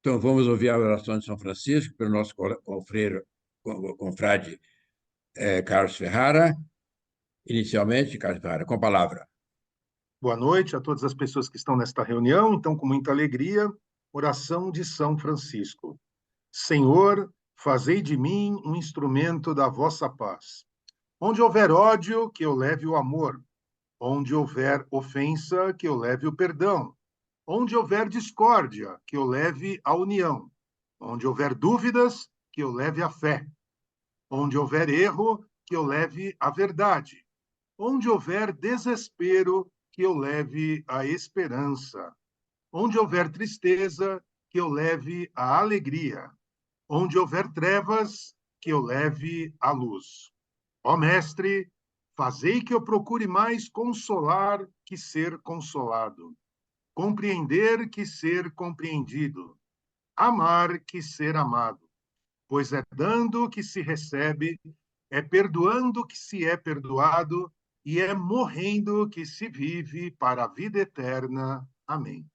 Então, vamos ouvir a oração de São Francisco pelo nosso confrade Carlos Ferrara. Inicialmente, Carlos Ferrara, com a palavra. Boa noite a todas as pessoas que estão nesta reunião. Então, com muita alegria, oração de São Francisco. Senhor, fazei de mim um instrumento da vossa paz. Onde houver ódio, que eu leve o amor. Onde houver ofensa, que eu leve o perdão. Onde houver discórdia, que eu leve a união. Onde houver dúvidas, que eu leve a fé. Onde houver erro, que eu leve a verdade. Onde houver desespero, que eu leve a esperança. Onde houver tristeza, que eu leve a alegria. Onde houver trevas, que eu leve a luz. Ó Mestre, fazei que eu procure mais consolar que ser consolado, compreender que ser compreendido, amar que ser amado, pois é dando que se recebe, é perdoando que se é perdoado, e é morrendo que se vive para a vida eterna. Amém.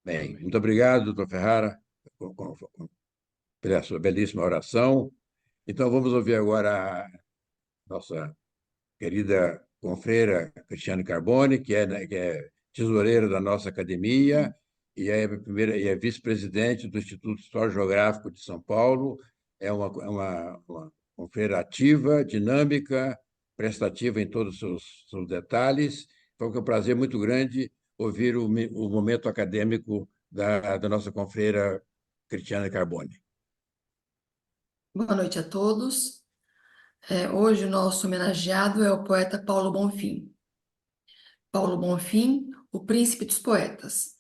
Bem, muito obrigado, doutor Ferrara, pela sua belíssima oração. Então, vamos ouvir agora a nossa querida confreira Cristiane Carbone, que é tesoureira da nossa academia e é vice-presidente do Instituto Histórico Geográfico de São Paulo. É uma confreira ativa, dinâmica, prestativa em todos os seus detalhes. Então, é um prazer muito grande ouvir o momento acadêmico da nossa confreira Cristiane Carbone. Boa noite a todos. Hoje o nosso homenageado é o poeta Paulo Bonfim. Paulo Bonfim, o príncipe dos poetas.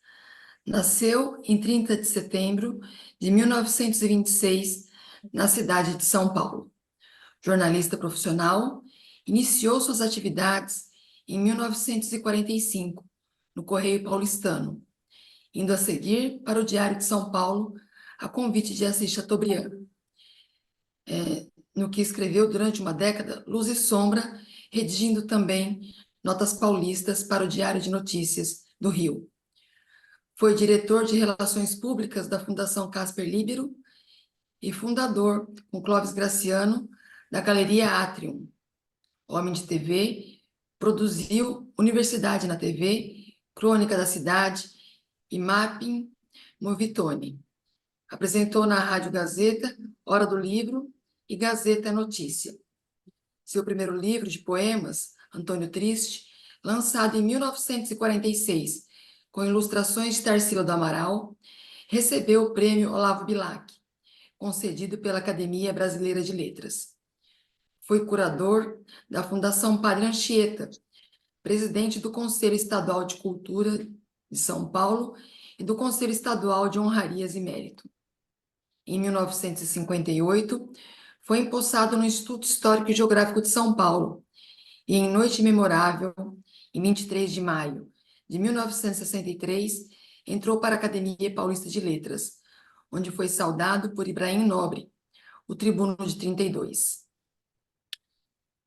Nasceu em 30 de setembro de 1926, na cidade de São Paulo. Jornalista profissional, iniciou suas atividades em 1945, no Correio Paulistano, indo a seguir para o Diário de São Paulo, a convite de Assis Chateaubriand. No que escreveu durante uma década, Luz e Sombra, redigindo também notas paulistas para o Diário de Notícias do Rio. Foi diretor de Relações Públicas da Fundação Casper Líbero e fundador, com Clóvis Graciano, da Galeria Atrium. Homem de TV, produziu Universidade na TV, Crônica da Cidade e Mapping Movitone. Apresentou na Rádio Gazeta, Hora do Livro e Gazeta Notícia. Seu primeiro livro de poemas, Antônio Triste, lançado em 1946, com ilustrações de Tarsila do Amaral, recebeu o prêmio Olavo Bilac, concedido pela Academia Brasileira de Letras. Foi curador da Fundação Padre Anchieta, presidente do Conselho Estadual de Cultura de São Paulo e do Conselho Estadual de Honrarias e Mérito. Em 1958, foi empossado no Instituto Histórico e Geográfico de São Paulo e, em noite memorável, em 23 de maio de 1963, entrou para a Academia Paulista de Letras, onde foi saudado por Ibrahim Nobre, o tribuno de 32.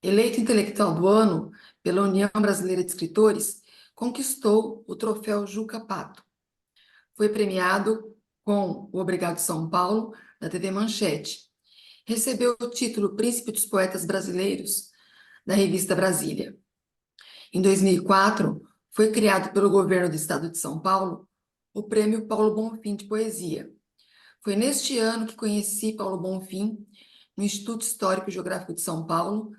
Eleito intelectual do ano pela União Brasileira de Escritores, conquistou o troféu Juca Pato. Foi premiado com o Obrigado São Paulo, da TV Manchete. Recebeu o título Príncipe dos Poetas Brasileiros, da revista Brasília. Em 2004, foi criado pelo governo do estado de São Paulo o Prêmio Paulo Bonfim de Poesia. Foi neste ano que conheci Paulo Bonfim no Instituto Histórico e Geográfico de São Paulo,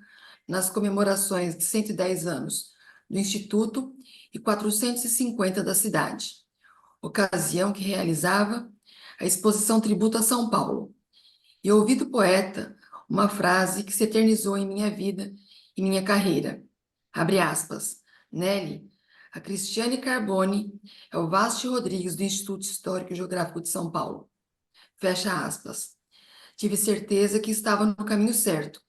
nas comemorações de 110 anos do Instituto e 450 da cidade, ocasião que realizava a exposição Tributo a São Paulo. E ouvi do poeta uma frase que se eternizou em minha vida e minha carreira. Abre aspas. Nelly, a Cristiane Carbone é o Vasti Rodrigues do Instituto Histórico e Geográfico de São Paulo. Fecha aspas. Tive certeza que estava no caminho certo.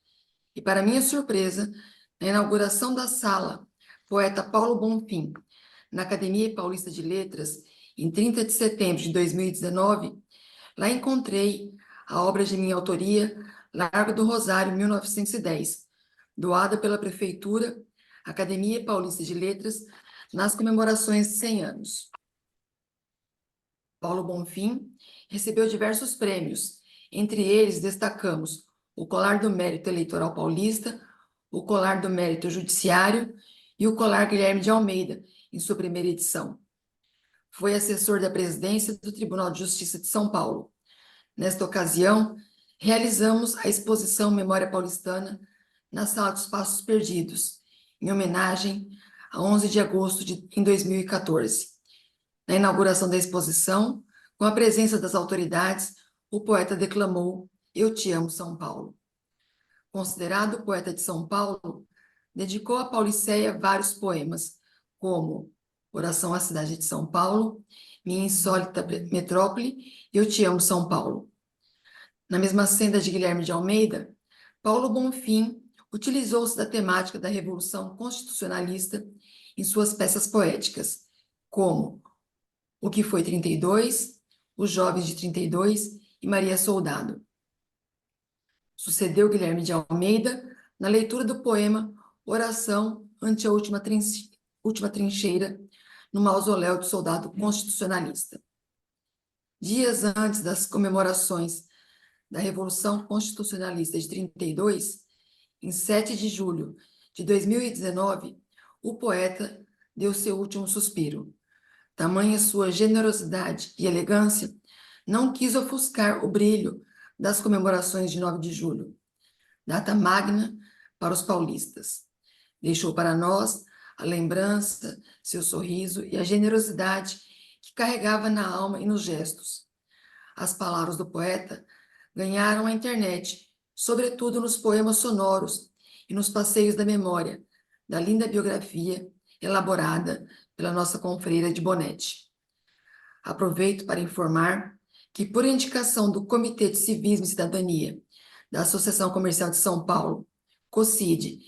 E, para minha surpresa, na inauguração da sala Poeta Paulo Bonfim, na Academia Paulista de Letras, em 30 de setembro de 2019, lá encontrei a obra de minha autoria, Largo do Rosário, 1910, doada pela Prefeitura, Academia Paulista de Letras, nas comemorações de 100 anos. Paulo Bonfim recebeu diversos prêmios. Entre eles, destacamos o Colar do Mérito Eleitoral Paulista, o Colar do Mérito Judiciário e o Colar Guilherme de Almeida, em sua primeira edição. Foi assessor da presidência do Tribunal de Justiça de São Paulo. Nesta ocasião, realizamos a exposição Memória Paulistana na Sala dos Passos Perdidos, em homenagem a 11 de agosto em 2014. Na inauguração da exposição, com a presença das autoridades, o poeta declamou Eu Te Amo, São Paulo. Considerado poeta de São Paulo, dedicou a Pauliceia vários poemas, como Oração à Cidade de São Paulo, Minha Insólita Metrópole, Eu Te Amo, São Paulo. Na mesma senda de Guilherme de Almeida, Paulo Bonfim utilizou-se da temática da Revolução Constitucionalista em suas peças poéticas, como O que foi 32, Os Jovens de 32 e Maria Soldado. Sucedeu Guilherme de Almeida na leitura do poema Oração ante a última trincheira, no mausoléu do soldado constitucionalista. Dias antes das comemorações da Revolução Constitucionalista de 32, em 7 de julho de 2019, o poeta deu seu último suspiro. Tamanha sua generosidade e elegância, não quis ofuscar o brilho das comemorações de 9 de julho, data magna para os paulistas. Deixou para nós a lembrança, seu sorriso e a generosidade que carregava na alma e nos gestos. As palavras do poeta ganharam a internet, sobretudo nos poemas sonoros e nos passeios da memória, da linda biografia elaborada pela nossa confreira de Bonete. Aproveito para informar que, por indicação do Comitê de Civismo e Cidadania, da Associação Comercial de São Paulo, COCID,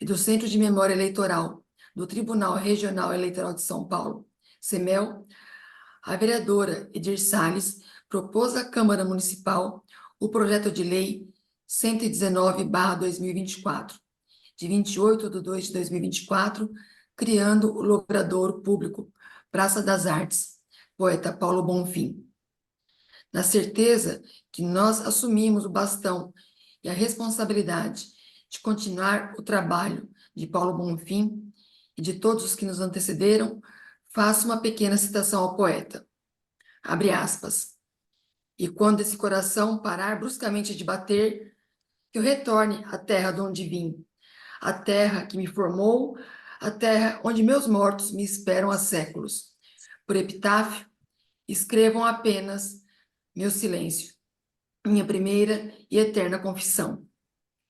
e do Centro de Memória Eleitoral do Tribunal Regional Eleitoral de São Paulo, CEMEL, a vereadora Edir Salles propôs à Câmara Municipal o projeto de lei 119/2024, de 28 de 2 de 2024, criando o logradouro público Praça das Artes, poeta Paulo Bonfim. Na certeza que nós assumimos o bastão e a responsabilidade de continuar o trabalho de Paulo Bonfim e de todos os que nos antecederam, faço uma pequena citação ao poeta. Abre aspas. E quando esse coração parar bruscamente de bater, que eu retorne à terra de onde vim, a terra que me formou, a terra onde meus mortos me esperam há séculos. Por epitáfio, escrevam apenas meu silêncio, minha primeira e eterna confissão.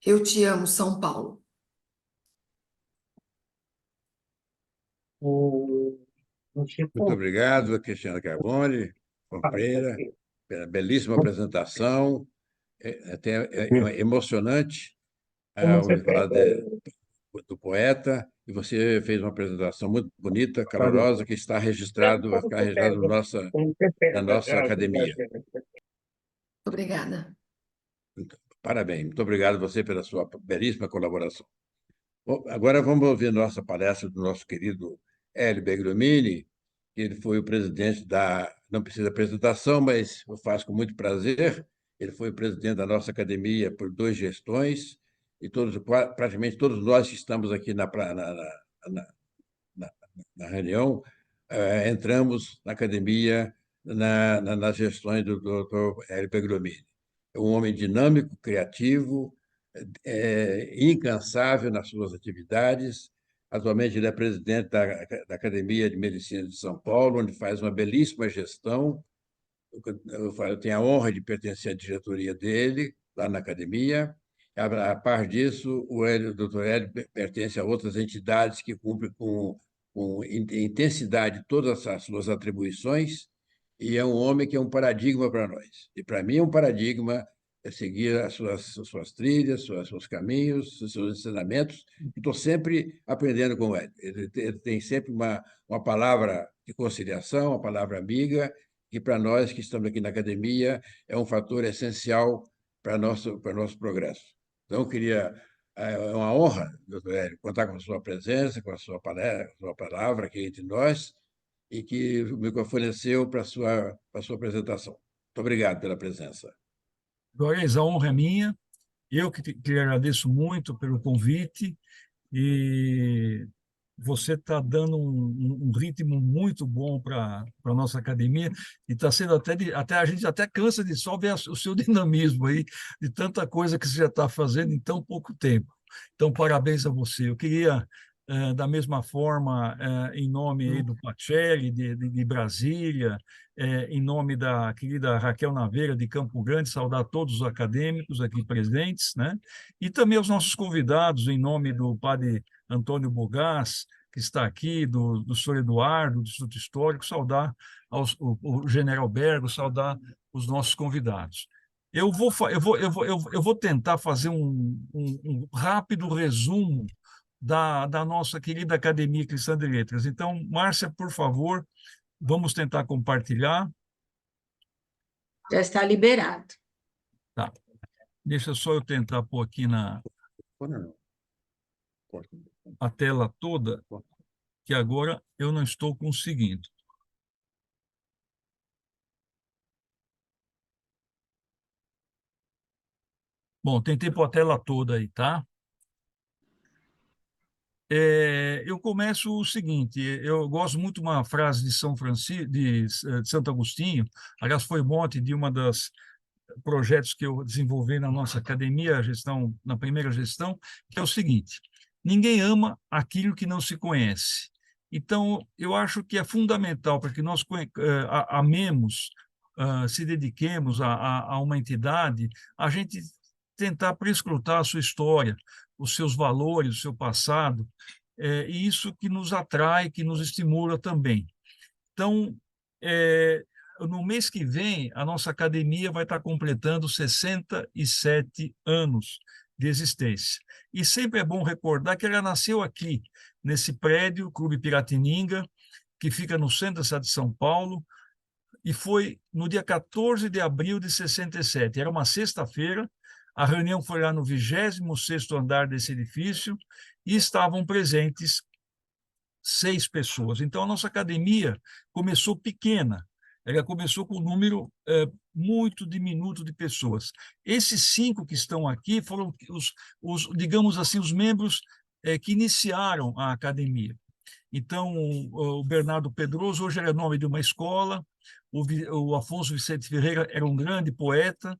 Eu te amo, São Paulo. Muito obrigado, Cristiana Carbone, companheira, pela belíssima apresentação. É emocionante ouvir falar do poeta, e você fez uma apresentação muito bonita, calorosa, que está registrado, vai ficar registrado na nossa academia. Obrigada. Parabéns, muito obrigado a você pela sua belíssima colaboração. Bom, agora vamos ouvir nossa palestra do nosso querido Hélio Beglomini, que ele foi o presidente não precisa apresentação, mas eu faço com muito prazer, ele foi o presidente da nossa academia por 2 gestões, e praticamente todos nós que estamos aqui na reunião, entramos na academia nas gestões do Dr. Hélio Beglomini. É um homem dinâmico, criativo, incansável nas suas atividades. Atualmente, ele é presidente da Academia de Medicina de São Paulo, onde faz uma belíssima gestão. Eu tenho a honra de pertencer à diretoria dele, lá na academia. A par disso, o Dr. Hélio pertence a outras entidades que cumprem com intensidade todas as suas atribuições, e é um homem que é um paradigma para nós. E, para mim, é um paradigma seguir as suas trilhas, seus caminhos, os seus ensinamentos. Estou sempre aprendendo com ele. Ele tem sempre uma palavra de conciliação, uma palavra amiga, que para nós que estamos aqui na academia é um fator essencial para nosso progresso. Então, eu queria. É uma honra, doutor Hélio, contar com a sua presença, com a sua palavra aqui entre nós. e que o microfone é seu para a sua apresentação. Muito obrigado pela presença. Juarez, a honra é minha. Eu que agradeço muito pelo convite e você está dando um ritmo muito bom para a nossa academia e está sendo até a gente até cansa de só ver o seu dinamismo aí, de tanta coisa que você já está fazendo em tão pouco tempo. Então, parabéns a você. Eu queria, da mesma forma, em nome aí do Pacelli, de Brasília, em nome da querida Raquel Naveira, de Campo Grande, saudar todos os acadêmicos aqui presentes, né? E também os nossos convidados, em nome do padre Antônio Bogás, que está aqui, do senhor Eduardo, do Instituto Histórico, saudar o general Bergo, saudar os nossos convidados. Eu vou tentar fazer um rápido resumo da nossa querida Academia Cristã de Letras. Então, Márcia, por favor, vamos tentar compartilhar. Já está liberado. Tá. Deixa só eu tentar pôr aqui a tela toda, que agora eu não estou conseguindo. Bom, tentei pôr a tela toda aí, tá? Eu começo o seguinte, eu gosto muito de uma frase de São Francisco, de Santo Agostinho, aliás, foi mote de uma das projetos que eu desenvolvi na nossa academia, na primeira gestão, que é o seguinte: ninguém ama aquilo que não se conhece. Então, eu acho que é fundamental para que nós amemos, se dediquemos a uma entidade, a gente tentar prescrutar a sua história, os seus valores, o seu passado, e isso que nos atrai, que nos estimula também. Então, no mês que vem, a nossa academia vai estar completando 67 anos de existência. E sempre é bom recordar que ela nasceu aqui, nesse prédio, Clube Piratininga, que fica no centro da cidade de São Paulo, e foi no dia 14 de abril de 67. Era uma sexta-feira, a reunião foi lá no 26º andar desse edifício, e estavam presentes 6 pessoas. Então, a nossa academia começou pequena, ela começou com um número muito diminuto de pessoas. Esses 5 que estão aqui foram digamos assim, os membros que iniciaram a academia. Então, o Bernardo Pedroso hoje era nome de uma escola, o Afonso Vicente Ferreira era um grande poeta,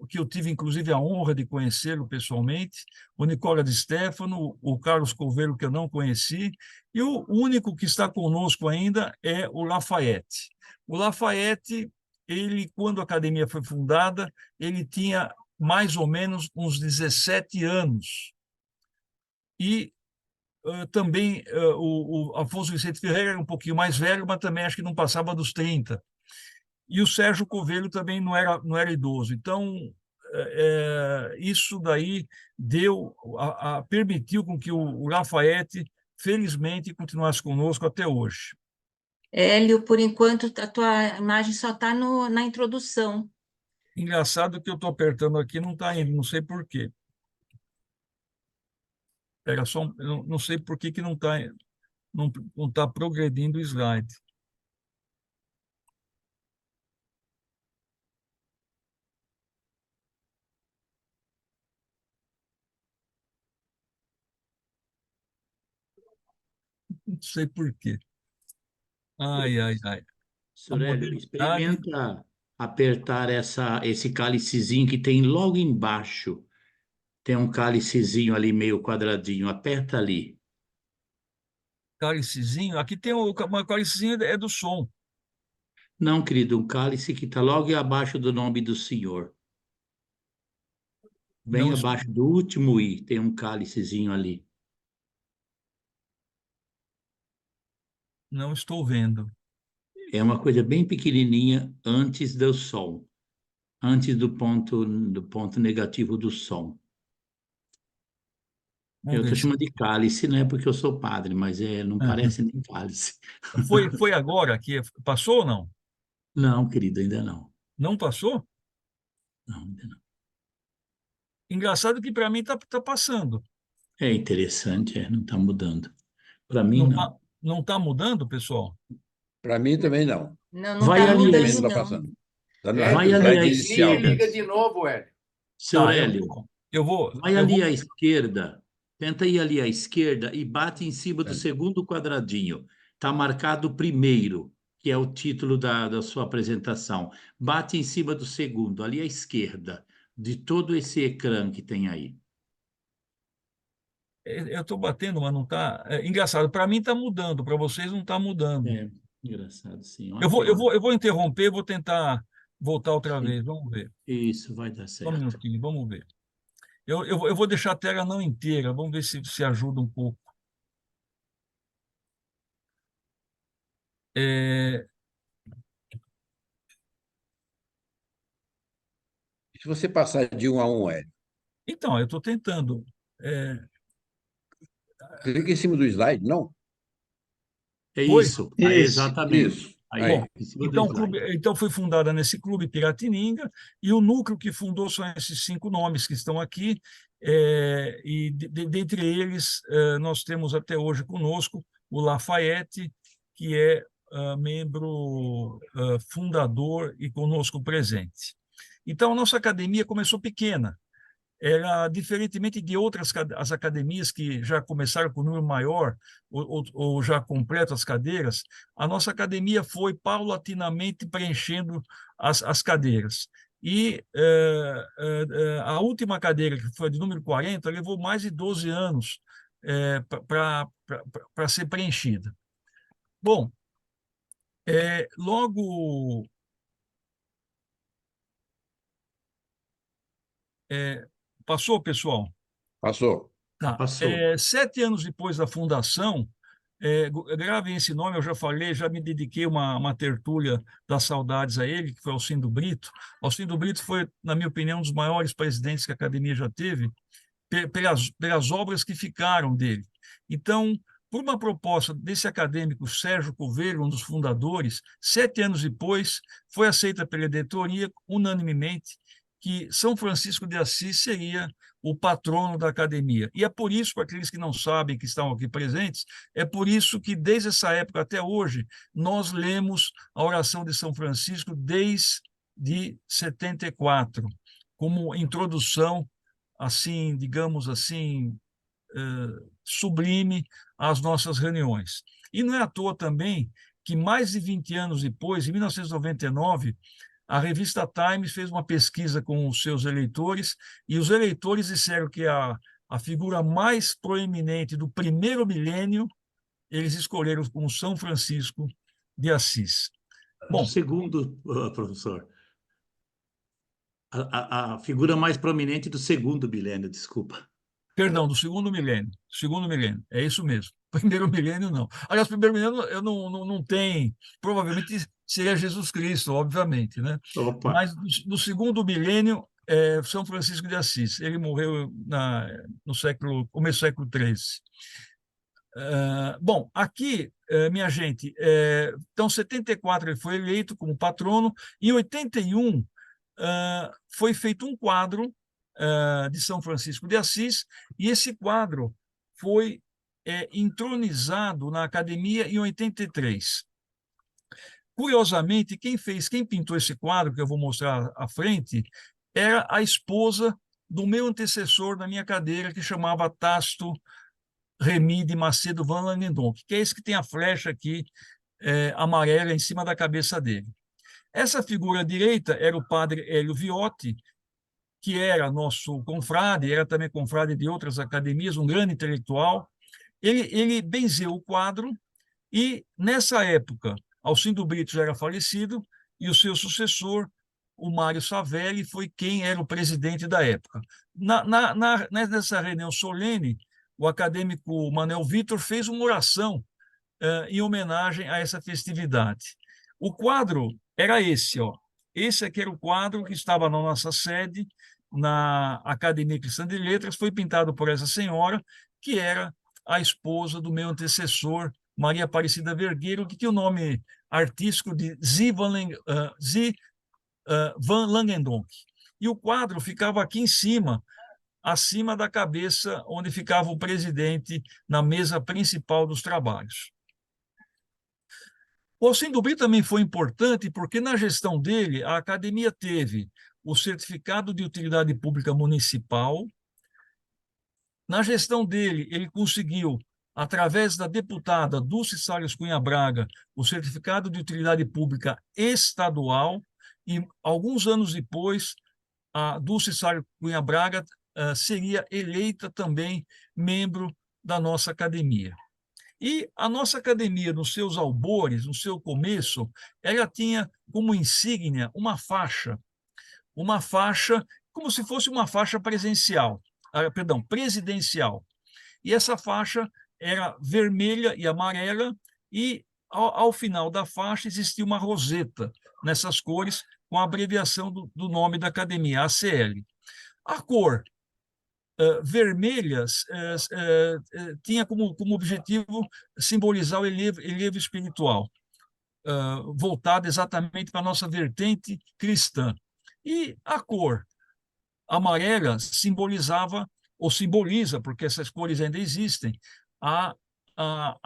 que eu tive, inclusive, a honra de conhecê-lo pessoalmente, o Nicola de Stefano, o Carlos Coveiro, que eu não conheci, e o único que está conosco ainda é o Lafayette. O Lafayette, ele, quando a academia foi fundada, ele tinha mais ou menos uns 17 anos. E também o Afonso Vicente Ferreira era um pouquinho mais velho, mas também acho que não passava dos 30. E o Sérgio Covelho também não era idoso. Então, isso daí permitiu com que o Lafayette, felizmente, continuasse conosco até hoje. Hélio, por enquanto, a tua imagem só está na introdução. Engraçado que eu estou apertando aqui, não está indo, não sei por quê. Pega só, eu não sei por que não tá progredindo o slide. Não sei por quê. Ai, ai, ai. A Sorélio, modernidade... experimenta apertar esse cálicezinho que tem logo embaixo. Tem um cálicezinho ali meio quadradinho. Aperta ali. Cálicezinho. Aqui tem uma cálicezinho é do som. Não, querido, um cálice que está logo abaixo do nome do Senhor. Bem Não, abaixo do último I, tem um cálicezinho ali. não estou vendo. É uma coisa bem pequenininha antes do som. Antes do ponto negativo do som. Vamos Eu estou ver se... chamando de cálice, não é porque eu sou padre, mas não parece nem cálice. Foi agora que passou ou não? Não, querido, ainda não. Não passou? Não, ainda não. Engraçado que para mim tá passando. É interessante, não está mudando. Para mim, Não, não. Não está mudando, pessoal? Para mim também não. Não Vai está ali, Também mudando, não está não. passando. Está no Vai ali à slide inicial esquerda. mesmo. de novo, Hélio. Seu Tá, Hélio, vai eu ali vou. à esquerda. Tenta ir ali à esquerda e bate em cima do segundo quadradinho. Está marcado primeiro, que é o título da sua apresentação. Bate em cima do segundo, ali à esquerda, de todo esse ecrã que tem aí. Eu estou batendo, mas não está. Engraçado, para mim está mudando, para vocês não está mudando. É, engraçado, sim. Eu vou interromper, vou tentar voltar outra vez. Vamos ver. Isso vai dar Só um certo. minutinho, vamos ver. Eu vou deixar a tela não inteira, vamos ver se ajuda um pouco. É, Se você passar de 1 a 1, Hélio, então, eu estou tentando. É, clica em cima do slide, não? É Foi? isso, aí, Isso. exatamente. Isso. Aí, Aí. Bom, em cima do então, slide. então foi fundada nesse Clube Piratininga, e o núcleo que fundou são esses 5 nomes que estão aqui, e dentre eles nós temos até hoje conosco o Lafayette, que é membro fundador e conosco presente. Então, a nossa academia começou pequena. Era, diferentemente de outras as academias que já começaram com um número maior ou já completo as cadeiras, a nossa academia foi paulatinamente preenchendo as cadeiras. E a última cadeira, que foi de número 40, levou mais de 12 anos para ser preenchida. Bom, logo... passou, pessoal? Passou. Tá. Passou. 7 anos depois da fundação, gravem esse nome, eu já falei, já me dediquei uma tertúlia das saudades a ele, que foi Alcindo Brito. Alcindo Brito foi, na minha opinião, um dos maiores presidentes que a academia já teve, pelas obras que ficaram dele. Então, por uma proposta desse acadêmico Sérgio Covelho, um dos fundadores, 7 anos depois, foi aceita pela diretoria unanimemente que São Francisco de Assis seria o patrono da academia. E é por isso, para aqueles que não sabem, que estão aqui presentes, é por isso que, desde essa época até hoje, nós lemos a oração de São Francisco desde 74, como introdução, assim, digamos assim, sublime às nossas reuniões. E não é à toa também que, mais de 20 anos depois, em 1999, a revista Times fez uma pesquisa com os seus eleitores, e os eleitores disseram que a figura mais proeminente do primeiro milênio, eles escolheram como São Francisco de Assis. Bom, Segundo, professor, a figura mais prominente do segundo milênio, desculpa. perdão, do segundo milênio. Segundo milênio, é isso mesmo. Primeiro milênio, não. Aliás, primeiro milênio eu não tem... Provavelmente seria Jesus Cristo, obviamente, né? Opa. Mas no segundo milênio, São Francisco de Assis. Ele morreu no começo do século XIII. Bom, aqui, minha gente, então, em 74 ele foi eleito como patrono, e em 81 foi feito um quadro de São Francisco de Assis, e esse quadro foi entronizado na academia em 83. Curiosamente, quem pintou esse quadro, que eu vou mostrar à frente, era a esposa do meu antecessor na minha cadeira, que chamava Tasto Remy de Macedo Van Langendonck, que é esse que tem a flecha aqui amarela em cima da cabeça dele. Essa figura à direita era o padre Hélio Viotti, que era nosso confrade, era também confrade de outras academias, um grande intelectual. Ele benzeu o quadro, e, nessa época, Alcindo Brito já era falecido, e o seu sucessor, o Mário Savelli, foi quem era o presidente da época. Nessa reunião solene, o acadêmico Manuel Vitor fez uma oração em homenagem a essa festividade. O quadro era esse, ó. Esse aqui era o quadro que estava na nossa sede, na Academia Cristã de Letras, foi pintado por essa senhora, que era a esposa do meu antecessor, Maria Aparecida Vergueiro, que tinha o nome artístico de Van Langendonck. E o quadro ficava aqui em cima, acima da cabeça, onde ficava o presidente na mesa principal dos trabalhos. O Alcindo Brito também foi importante porque, na gestão dele, a academia teve o certificado de utilidade pública municipal. Na gestão dele, ele conseguiu, através da deputada Dulce Salles Cunha Braga, o certificado de utilidade pública estadual, e alguns anos depois, a Dulce Salles Cunha Braga seria eleita também membro da nossa academia. E a nossa academia, nos seus albores, no seu começo, ela tinha como insígnia uma faixa como se fosse uma faixa presidencial. E essa faixa era vermelha e amarela, e ao final da faixa existia uma roseta nessas cores, com a abreviação do nome da academia, ACL. A cor vermelhas tinha como objetivo simbolizar o elevo espiritual, voltado exatamente para a nossa vertente cristã. E a cor amarela simbolizava, ou simboliza, porque essas cores ainda existem, a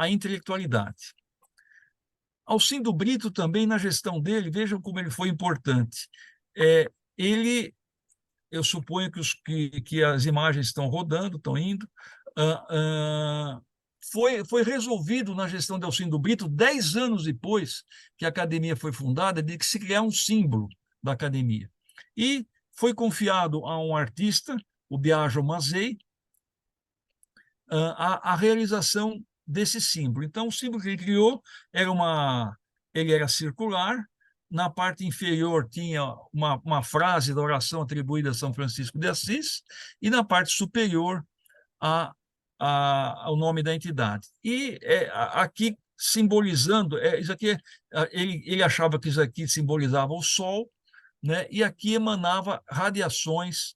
intelectualidade. Alcindo Brito também, na gestão dele, vejam como ele foi importante. Ele, eu suponho que as imagens estão rodando, estão indo, foi resolvido na gestão de Alcindo Brito, 10 anos depois que a academia foi fundada, de que se criar um símbolo da academia. E foi confiado a um artista, o Biagio Mazzei, a realização desse símbolo. Então, o símbolo que ele criou ele era circular. Na parte inferior tinha uma frase da oração atribuída a São Francisco de Assis, e na parte superior o nome da entidade. E aqui simbolizando, isso aqui, ele achava que isso aqui simbolizava o Sol, né? E aqui emanava radiações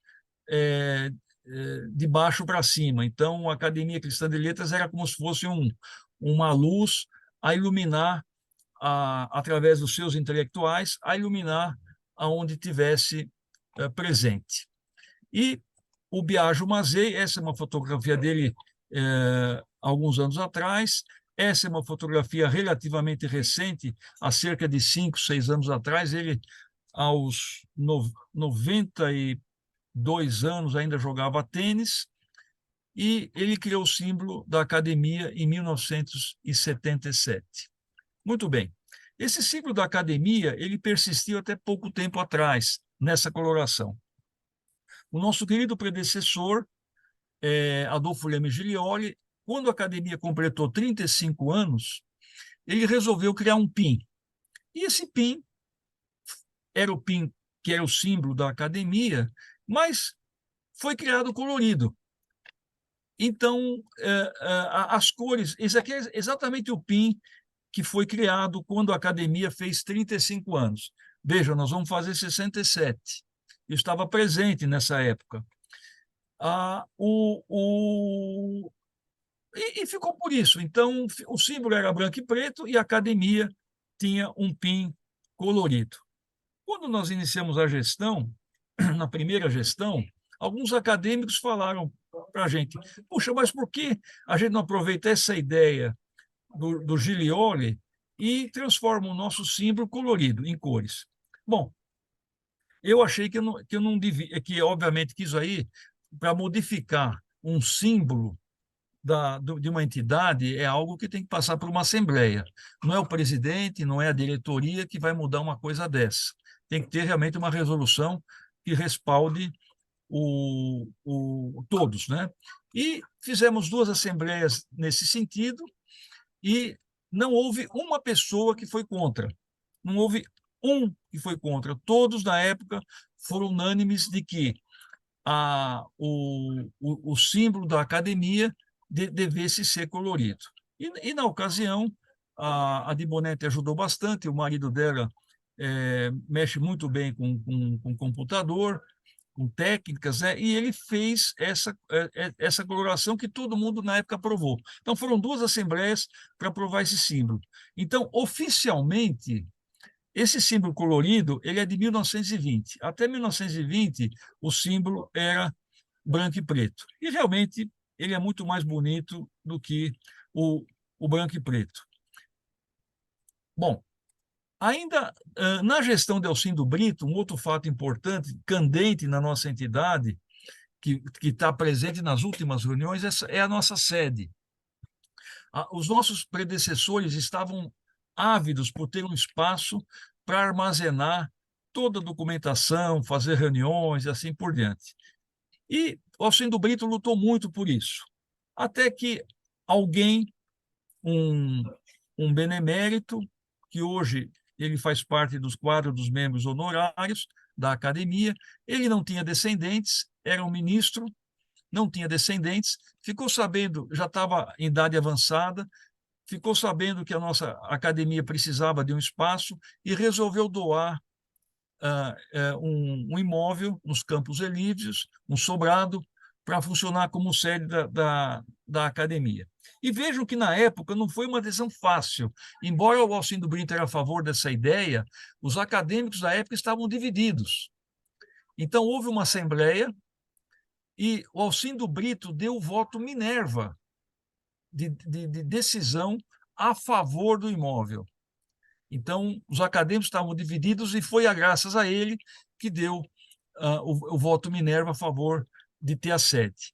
de baixo para cima. Então, a Academia Cristã de Letras era como se fosse uma luz a iluminar, através dos seus intelectuais, a iluminar aonde tivesse presente. E o Biagio Mazzei, essa é uma fotografia dele alguns anos atrás. Essa é uma fotografia relativamente recente, há cerca de 5, 6 anos atrás. Ele, aos 92 anos, ainda jogava tênis, e ele criou o símbolo da academia em 1977. Muito bem. Esse símbolo da academia, ele persistiu até pouco tempo atrás, nessa coloração. O nosso querido predecessor, Adolfo Leme Gilioli, quando a academia completou 35 anos, ele resolveu criar um PIN. E esse PIN era o PIN que era o símbolo da academia, mas foi criado colorido. Então, as cores, esse aqui é exatamente o PIN que foi criado quando a academia fez 35 anos. Veja, nós vamos fazer 67. Eu estava presente nessa época. E ficou por isso. Então, o símbolo era branco e preto, e a academia tinha um PIN colorido. Quando nós iniciamos a gestão, na primeira gestão, alguns acadêmicos falaram para a gente: puxa, mas por que a gente não aproveita essa ideia do Gilioli e transforma o nosso símbolo colorido, em cores? Bom, eu achei que eu não devia, que obviamente que isso aí, para modificar um símbolo de uma entidade, é algo que tem que passar por uma assembleia. Não é o presidente, não é a diretoria que vai mudar uma coisa dessa. Tem que ter realmente uma resolução que respalde todos, né? E fizemos 2 assembleias nesse sentido, e não houve uma pessoa que foi contra. Não houve um que foi contra. Todos, na época, foram unânimes de que o símbolo da academia devesse ser colorido. E na ocasião, a Di Bonetti ajudou bastante. O marido dela mexe muito bem com computador, com técnicas, né? E ele fez essa coloração que todo mundo na época aprovou. Então, foram 2 assembleias para aprovar esse símbolo. Então, oficialmente, esse símbolo colorido, ele é de 1920. Até 1920, o símbolo era branco e preto. E realmente ele é muito mais bonito do que o branco e preto. Bom, Ainda na gestão de Alcindo Brito, um outro fato importante, candente na nossa entidade, que está presente nas últimas reuniões, é a nossa sede. Os nossos predecessores estavam ávidos por ter um espaço para armazenar toda a documentação, fazer reuniões e assim por diante. E o Alcindo Brito lutou muito por isso, até que alguém, um benemérito, que hoje ele faz parte dos quadros dos membros honorários da academia, ele não tinha descendentes, era um ministro, não tinha descendentes, ficou sabendo, já estava em idade avançada, ficou sabendo que a nossa academia precisava de um espaço e resolveu doar um imóvel nos Campos Elíseos, um sobrado, para funcionar como sede da academia. E vejam que, na época, não foi uma decisão fácil. Embora o Alcindo Brito era a favor dessa ideia, os acadêmicos da época estavam divididos. Então, houve uma assembleia e o Alcindo Brito deu o voto Minerva de decisão a favor do imóvel. Então, os acadêmicos estavam divididos e foi graças a ele que deu o voto Minerva a favor de ter a sede.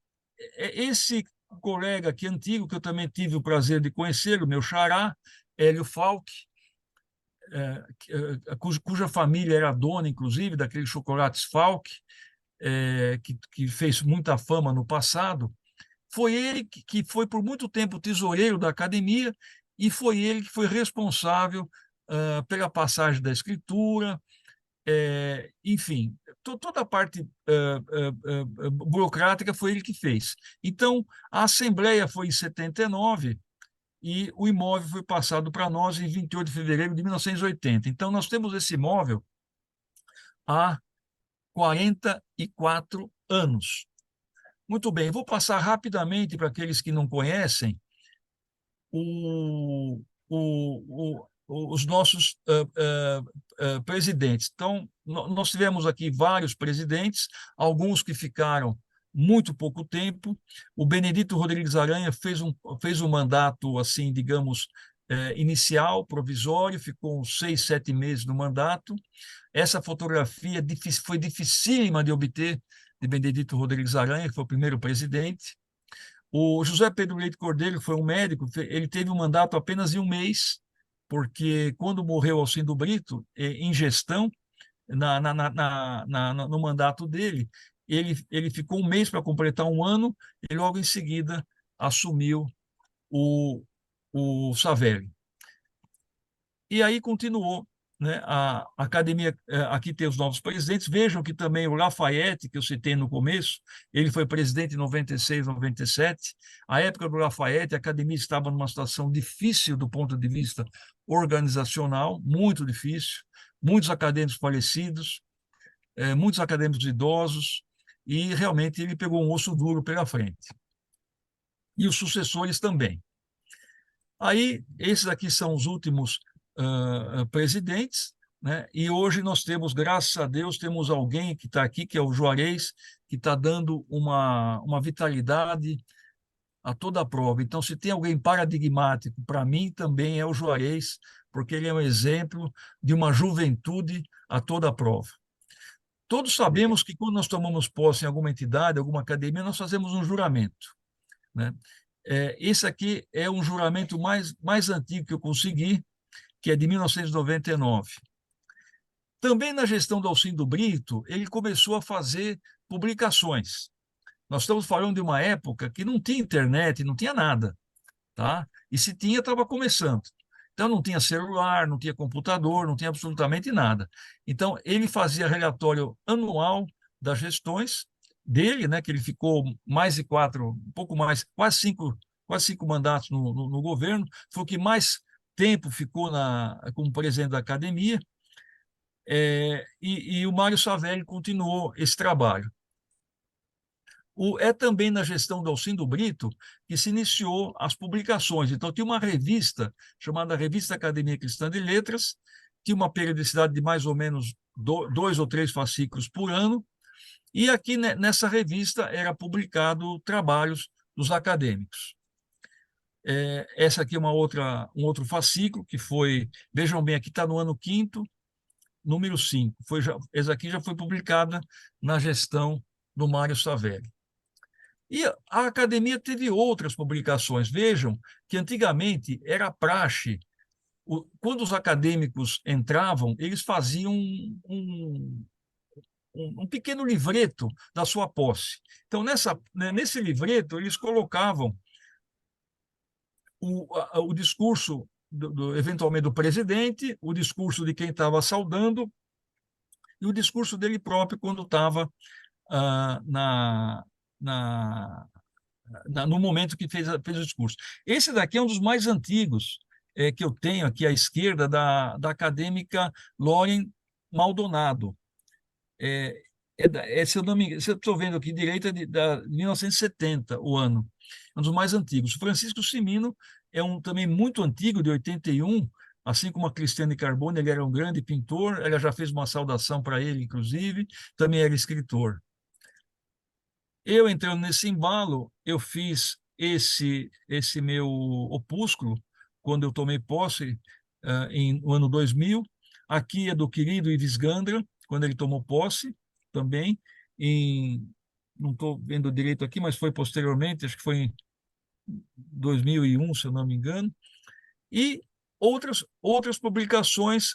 Esse colega aqui antigo, que eu também tive o prazer de conhecer, o meu xará, Hélio Falck, cuja família era dona, inclusive, daqueles chocolates Falck, que fez muita fama no passado, foi ele que foi por muito tempo tesoureiro da academia e foi ele que foi responsável pela passagem da escritura, enfim, toda a parte burocrática foi ele que fez. Então, a Assembleia foi em 79 e o imóvel foi passado para nós em 28 de fevereiro de 1980. Então, nós temos esse imóvel há 44 anos. Muito bem, vou passar rapidamente para aqueles que não conhecem os nossos presidentes. Então, nós tivemos aqui vários presidentes, alguns que ficaram muito pouco tempo. O Benedito Rodrigues Aranha fez um mandato, assim, digamos, inicial, provisório, ficou uns 6, 7 meses no mandato. Essa fotografia foi dificílima de obter, de Benedito Rodrigues Aranha, que foi o primeiro presidente. O José Pedro Leite Cordeiro, que foi um médico, ele teve um mandato apenas de um mês, porque quando morreu Alcindo Brito, em gestão, no mandato dele, ele ficou um mês para completar um ano e logo em seguida assumiu o Savelli. E aí continuou, né? A academia, aqui tem os novos presidentes. Vejam que também o Lafayette, que eu citei no começo, ele foi presidente em 96, 97. A época do Lafayette, a academia estava numa situação difícil do ponto de vista organizacional, muito difícil, muitos acadêmicos falecidos, muitos acadêmicos idosos, e realmente ele pegou um osso duro pela frente. E os sucessores também. Aí, esses aqui são os últimos presidentes, né? E hoje nós temos, graças a Deus, temos alguém que está aqui, que é o Juarez, que está dando uma vitalidade a toda a prova. Então, se tem alguém paradigmático, para mim também é o Juarez, porque ele é um exemplo de uma juventude a toda a prova. Todos sabemos que quando nós tomamos posse em alguma entidade, alguma academia, nós fazemos um juramento, né? Esse aqui é um juramento mais antigo que eu consegui, que é de 1999. Também na gestão do Alcindo Brito, ele começou a fazer publicações. Nós estamos falando de uma época que não tinha internet, não tinha nada, tá? E se tinha, estava começando. Então, não tinha celular, não tinha computador, não tinha absolutamente nada. Então, ele fazia relatório anual das gestões dele, né, que ele ficou mais de 4, um pouco mais, quase cinco mandatos no governo, foi o que mais tempo ficou como presidente da academia, e o Mário Savelli continuou esse trabalho. É também na gestão do Alcindo Brito que se iniciou as publicações. Então, tinha uma revista chamada Revista Academia Cristã de Letras, tinha uma periodicidade de mais ou menos 2 ou 3 fascículos por ano, e aqui nessa revista era publicado trabalhos dos acadêmicos. Essa aqui é um outro fascículo que foi, vejam bem, aqui está no ano 5º, número 5. Essa aqui já foi publicada na gestão do Mário Savelli. E a academia teve outras publicações. Vejam que antigamente era praxe, quando os acadêmicos entravam, eles faziam um pequeno livreto da sua posse. Então, nesse livreto, eles colocavam o discurso, eventualmente, do presidente, o discurso de quem estava saudando e o discurso dele próprio quando estava no momento que fez o discurso. Esse daqui é um dos mais antigos que eu tenho aqui à esquerda, da acadêmica Lauren Maldonado. Se eu não me engano, se eu estou vendo aqui direito, de 1970, o ano. É um dos mais antigos. Francisco Cimino é também muito antigo, de 81, assim como a Cristiane Carbone. Ele era um grande pintor, ela já fez uma saudação para ele, inclusive, também era escritor. Eu, entrando nesse embalo, eu fiz esse meu opúsculo, quando eu tomei posse, no ano 2000. Aqui é do querido Ives Gandra, quando ele tomou posse, também, não estou vendo direito aqui, mas foi posteriormente, acho que foi em 2001, se eu não me engano, e outras publicações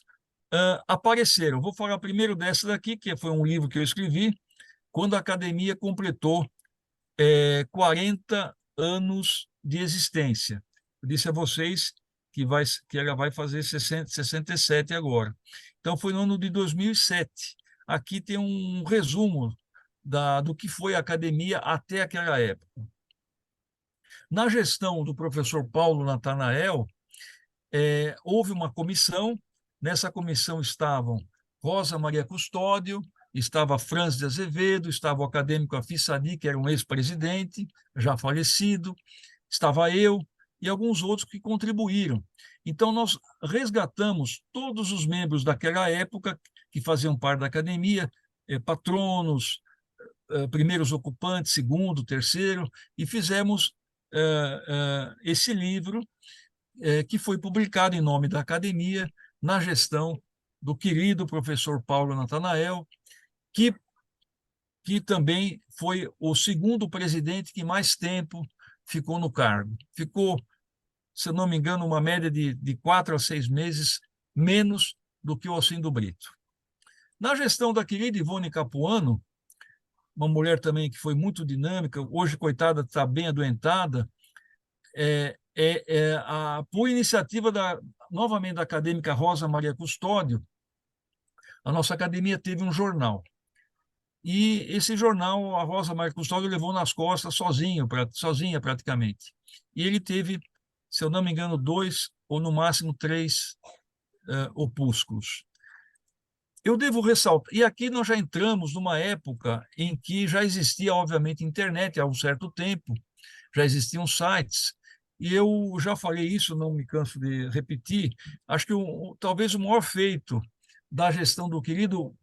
apareceram. Vou falar primeiro dessa daqui, que foi um livro que eu escrevi, quando a academia completou 40 anos de existência. Eu disse a vocês que ela vai fazer 67 agora. Então, foi no ano de 2007. Aqui tem um resumo do que foi a academia até aquela época. Na gestão do professor Paulo Natanael, houve uma comissão. Nessa comissão estavam Rosa Maria Custódio, estava Franz de Azevedo, estava o acadêmico Afis Sadi, que era um ex-presidente, já falecido, estava eu e alguns outros que contribuíram. Então, nós resgatamos todos os membros daquela época que faziam parte da academia, patronos, primeiros ocupantes, segundo, terceiro, e fizemos esse livro, que foi publicado em nome da academia, na gestão do querido professor Paulo Natanael, que também foi o segundo presidente que mais tempo ficou no cargo. Ficou, se eu não me engano, uma média de 4 a 6 meses menos do que o Alcindo Brito. Na gestão da querida Ivone Capuano, uma mulher também que foi muito dinâmica, hoje, coitada, está bem adoentada, por iniciativa novamente da acadêmica Rosa Maria Custódio, a nossa academia teve um jornal. E esse jornal, a Rosa Maria Custódio levou nas costas sozinha praticamente. E ele teve, se eu não me engano, 2 ou no máximo 3 opúsculos. Eu devo ressaltar, e aqui nós já entramos numa época em que já existia, obviamente, internet há um certo tempo, já existiam sites, e eu já falei isso, não me canso de repetir. Acho que talvez o maior feito da gestão do querido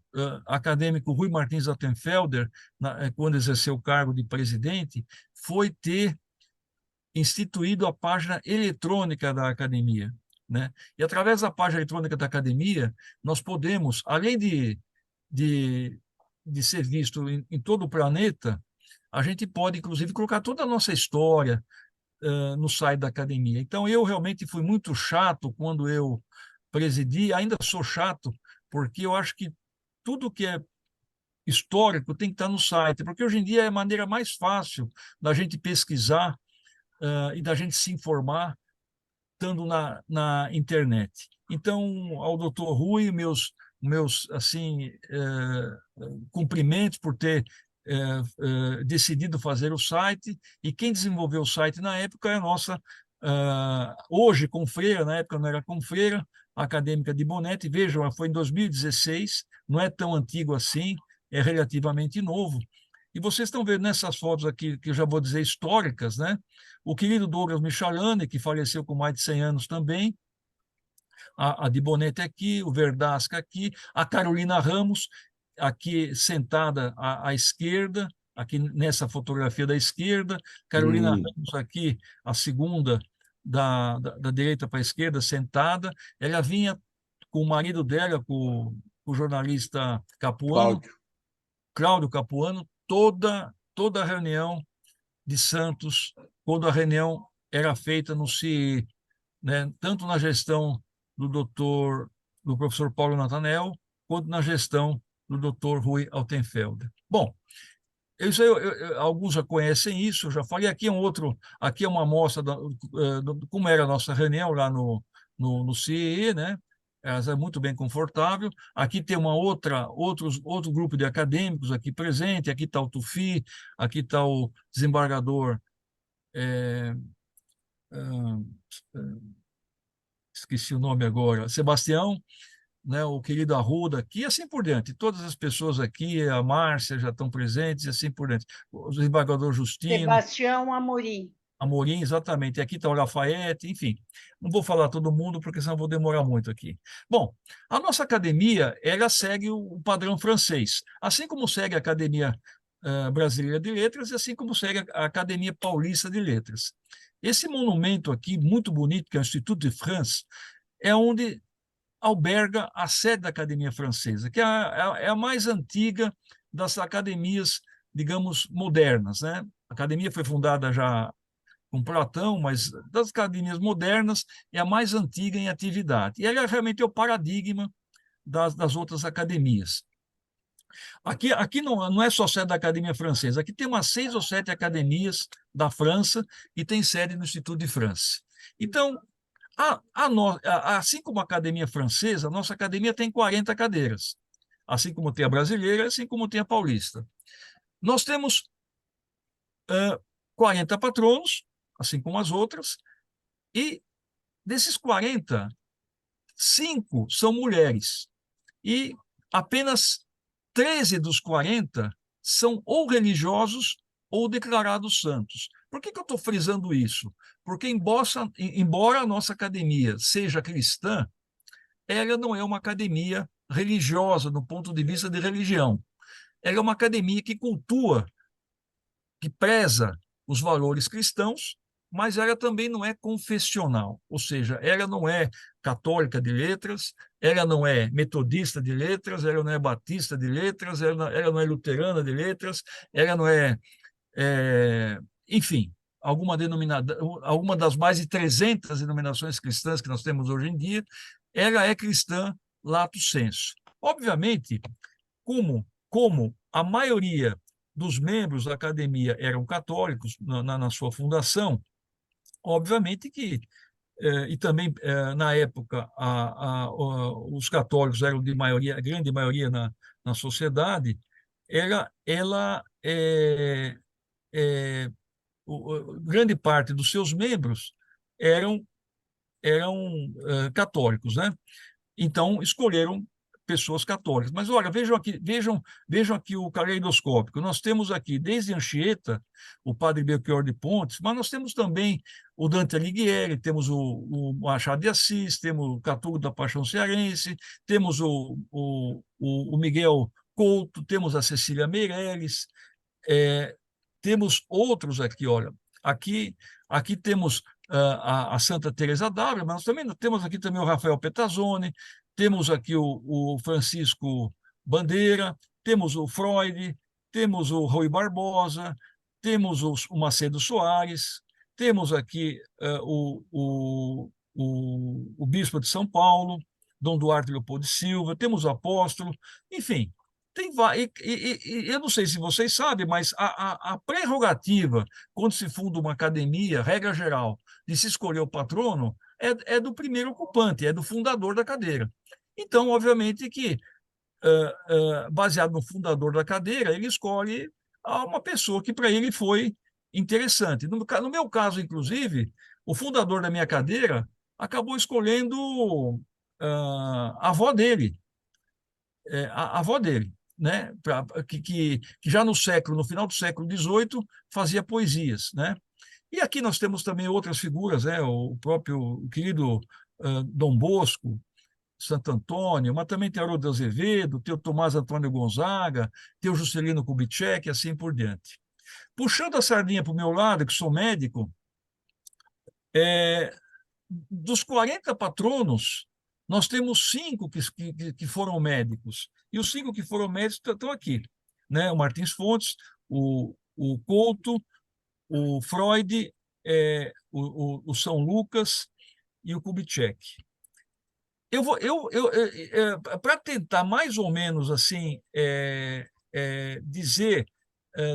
acadêmico Rui Martins Attenfelder, quando exerceu o cargo de presidente, foi ter instituído a página eletrônica da academia, né? E através da página eletrônica da academia, nós podemos, além de ser visto em todo o planeta, a gente pode, inclusive, colocar toda a nossa história no site da academia. Então, eu realmente fui muito chato quando eu presidi, ainda sou chato, porque eu acho que tudo que é histórico tem que estar no site, porque hoje em dia é a maneira mais fácil da gente pesquisar e da gente se informar estando na internet. Então, ao doutor Rui, meus assim, cumprimentos por ter decidido fazer o site, e quem desenvolveu o site na época é a nossa, hoje confreira, na época não era confreira, acadêmica de Bonete. Vejam, foi em 2016, não é tão antigo assim, é relativamente novo. E vocês estão vendo nessas fotos aqui, que eu já vou dizer históricas, né? O querido Douglas Michalani, que faleceu com mais de 100 anos também, a de Bonete aqui, o Verdasca aqui, a Carolina Ramos, aqui sentada à esquerda, aqui nessa fotografia da esquerda, Carolina Ramos aqui, a segunda da direita para a esquerda, sentada. Ela vinha com o marido dela, com o jornalista Capuano, Cláudio Capuano, toda a reunião de Santos, quando a reunião era feita no CIE, né, tanto na gestão do professor Paulo Natanel, quanto na gestão do doutor Rui Altenfelder. Bom, alguns já conhecem isso, eu já falei, aqui é uma amostra como era a nossa reunião lá no CIE, né? É muito bem confortável. Aqui tem outro grupo de acadêmicos aqui presente, aqui está o Tufi, aqui está o desembargador, esqueci o nome agora, Sebastião, né, o querido Arruda aqui, e assim por diante. Todas as pessoas aqui, a Márcia já estão presentes, e assim por diante. O desembargador Justino. Sebastião Amorim. Amorim, exatamente. E aqui está o Lafayette, enfim. Não vou falar todo mundo, porque senão vou demorar muito aqui. Bom, a nossa academia, ela segue o padrão francês, assim como segue a Academia Brasileira de Letras e assim como segue a Academia Paulista de Letras. Esse monumento aqui, muito bonito, que é o Institut de France, é onde alberga a sede da Academia Francesa, que é a mais antiga das academias, digamos, modernas, né? A academia foi fundada já com Platão, mas das academias modernas é a mais antiga em atividade. E ela realmente é o paradigma das outras academias. Aqui não é só sede da Academia Francesa, aqui tem umas 6 ou 7 academias da França e tem sede no Instituto de France. Então, assim como a Academia Francesa, a nossa academia tem 40 cadeiras, assim como tem a brasileira, assim como tem a paulista. Nós temos 40 patronos, assim como as outras, e desses 40, 5 são mulheres, e apenas 13 dos 40 são ou religiosos ou declarados santos. Por que eu estou frisando isso? Porque, embora a nossa academia seja cristã, ela não é uma academia religiosa, do ponto de vista de religião. Ela é uma academia que cultua, que preza os valores cristãos, mas ela também não é confessional, ou seja, ela não é católica de letras, ela não é metodista de letras, ela não é batista de letras, ela não é luterana de letras, ela não é, enfim, alguma das mais de 300 denominações cristãs que nós temos hoje em dia, ela é cristã lato sensu. Obviamente, como a maioria dos membros da academia eram católicos na sua fundação, obviamente que, e também na época os católicos eram de maioria, grande maioria na sociedade, grande parte dos seus membros eram católicos, né? Então escolheram pessoas católicas. Mas olha, vejam aqui o caleidoscópico. Nós temos aqui desde Anchieta, o padre Belchior de Pontes, mas nós temos também o Dante Alighieri, temos o Machado de Assis, temos o Catulo da Paixão Cearense, temos o Miguel Couto, temos a Cecília Meirelles, temos outros aqui, olha. Aqui temos a Santa Teresa d'Ávila, mas nós também temos aqui também o Rafael Petazzoni, temos aqui o Francisco Bandeira, temos o Freud, temos o Rui Barbosa, temos o Macedo Soares, temos aqui o Bispo de São Paulo, Dom Duarte Leopoldo de Silva, temos o Apóstolo, enfim, eu não sei se vocês sabem, mas a prerrogativa, quando se funda uma academia, regra geral, de se escolher o patrono, é do primeiro ocupante, é do fundador da cadeira. Então, obviamente que, baseado no fundador da cadeira, ele escolhe uma pessoa que para ele foi interessante. No meu caso, inclusive, o fundador da minha cadeira acabou escolhendo a avó dele, a avó dele, né? Que já no final do século XVIII fazia poesias, né? E aqui nós temos também outras figuras, né? O próprio querido Dom Bosco, Santo Antônio, mas também tem Haroldo de Azevedo, tem o Tomás Antônio Gonzaga, tem o Juscelino Kubitschek e assim por diante. Puxando a sardinha para o meu lado, que sou médico, Dos 40 patronos, nós temos 5 que foram médicos, e os 5 que foram médicos estão aqui, né? O Martins Fontes, o Couto, o Freud, o São Lucas e o Kubitschek. Para tentar mais ou menos assim dizer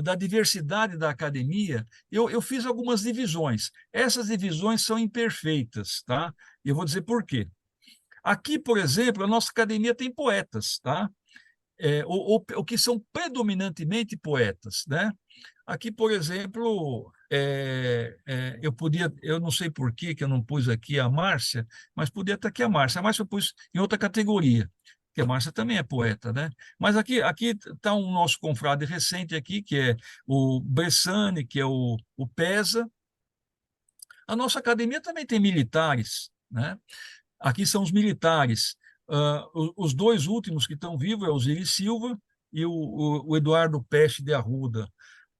da diversidade da academia, eu fiz algumas divisões. Essas divisões são imperfeitas, tá? E eu vou dizer por quê. Aqui, por exemplo, a nossa academia tem poetas, tá? Ou que são predominantemente poetas, né? Aqui, por exemplo, eu não sei por que eu não pus aqui a Márcia, mas podia estar aqui a Márcia. A Márcia eu pus em outra categoria, porque a Márcia também é poeta, né? Mas aqui está um nosso confrade recente aqui, que é o Bressani, que é o Pesa. A nossa academia também tem militares, né? Aqui são os militares. Os 2 últimos que estão vivos é o Ziri Silva e o Eduardo Peste de Arruda.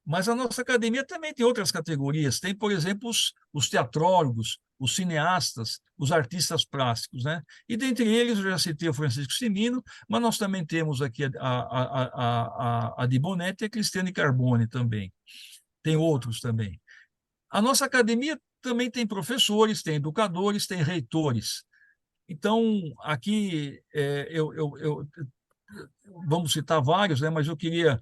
Mas a nossa academia também tem outras categorias. Tem, por exemplo, os teatrólogos, os cineastas, os artistas plásticos, né? E dentre eles, eu já citei o Francisco Cimino, mas nós também temos aqui a Di Bonetti e a Cristiane Carbone também. Tem outros também. A nossa academia também tem professores, tem educadores, tem reitores. Então, aqui, vamos citar vários, né? Mas eu queria,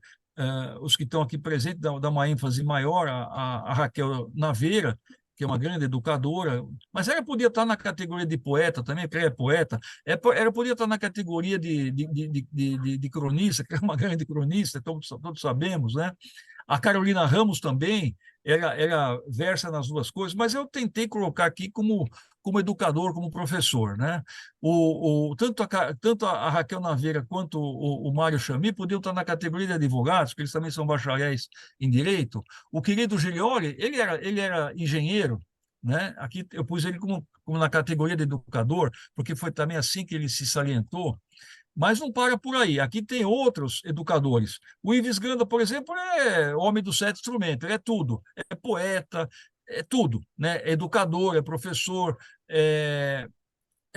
os que estão aqui presentes, dar uma ênfase maior a Raquel Naveira, que é uma grande educadora, mas ela podia estar na categoria de poeta também, porque ela é poeta, ela podia estar na categoria de cronista, que é uma grande cronista, todos sabemos, né? A Carolina Ramos também, ela versa nas 2 coisas, mas eu tentei colocar aqui como educador, como professor, né? Tanto a Raquel Naveira quanto o Mário Chami podiam estar na categoria de advogados, porque eles também são bacharéis em direito. O querido Gilioli, ele era engenheiro, né? Aqui eu pus ele como na categoria de educador, porque foi também assim que ele se salientou. Mas não para por aí. Aqui tem outros educadores. O Ives Ganda, por exemplo, é homem dos 7 instrumentos, ele é tudo. É poeta, é tudo, né? É educador, é professor, é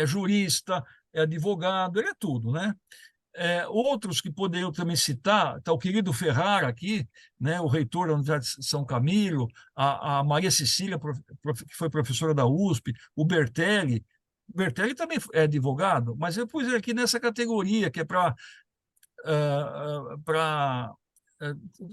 jurista, é advogado, ele é tudo, né? Outros que poderiam também citar, está o querido Ferrara aqui, né, o reitor da Universidade de São Camilo, a Maria Cecília, que foi professora da USP, o Bertelli. O Bertelli também é advogado, mas eu pus ele aqui nessa categoria, que é para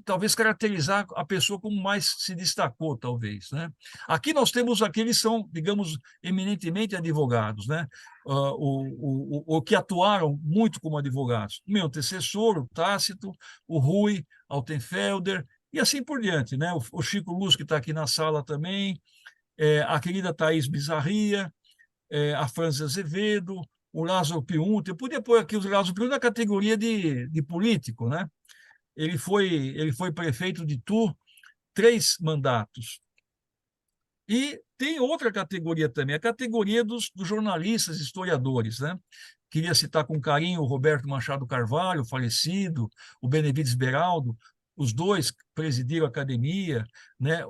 talvez caracterizar a pessoa como mais se destacou, talvez, né? Aqui nós temos aqueles que são, digamos, eminentemente advogados, né? O que atuaram muito como advogados. O meu antecessor, o Tácito, o Rui Altenfelder, e assim por diante, né? O Chico Luz, que está aqui na sala também, a querida Thaís Bizarria, a França Azevedo, o Lázaro Piunta. Eu podia pôr aqui o Lázaro Piunta na categoria de político, né? Ele foi prefeito de Tu 3 mandatos. E tem outra categoria também, a categoria dos jornalistas, historiadores, né? Queria citar com carinho o Roberto Machado Carvalho, falecido, o Benevides Beraldo, os 2 presidiram a academia, né?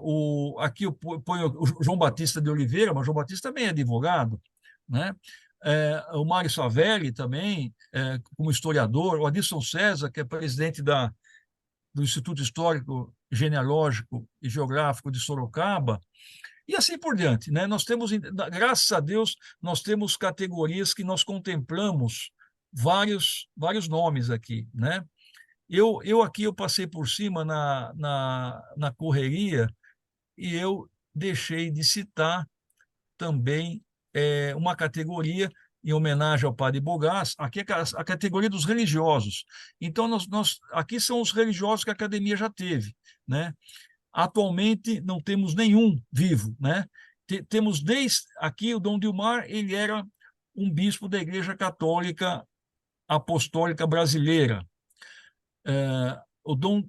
Aqui eu ponho o João Batista de Oliveira, mas o João Batista também é advogado, né? O Mário Savelli também, como historiador, o Adilson César, que é presidente do Instituto Histórico, Genealógico e Geográfico de Sorocaba, e assim por diante, né? Nós temos, graças a Deus, nós temos categorias que nós contemplamos vários nomes aqui, né? Aqui eu passei por cima na correria e eu deixei de citar também uma categoria em homenagem ao padre Bogás, aqui é a categoria dos religiosos. Então, aqui são os religiosos que a academia já teve, né? Atualmente, não temos nenhum vivo, né? Temos desde aqui o Dom Dilmar, ele era um bispo da Igreja Católica Apostólica Brasileira. O Dom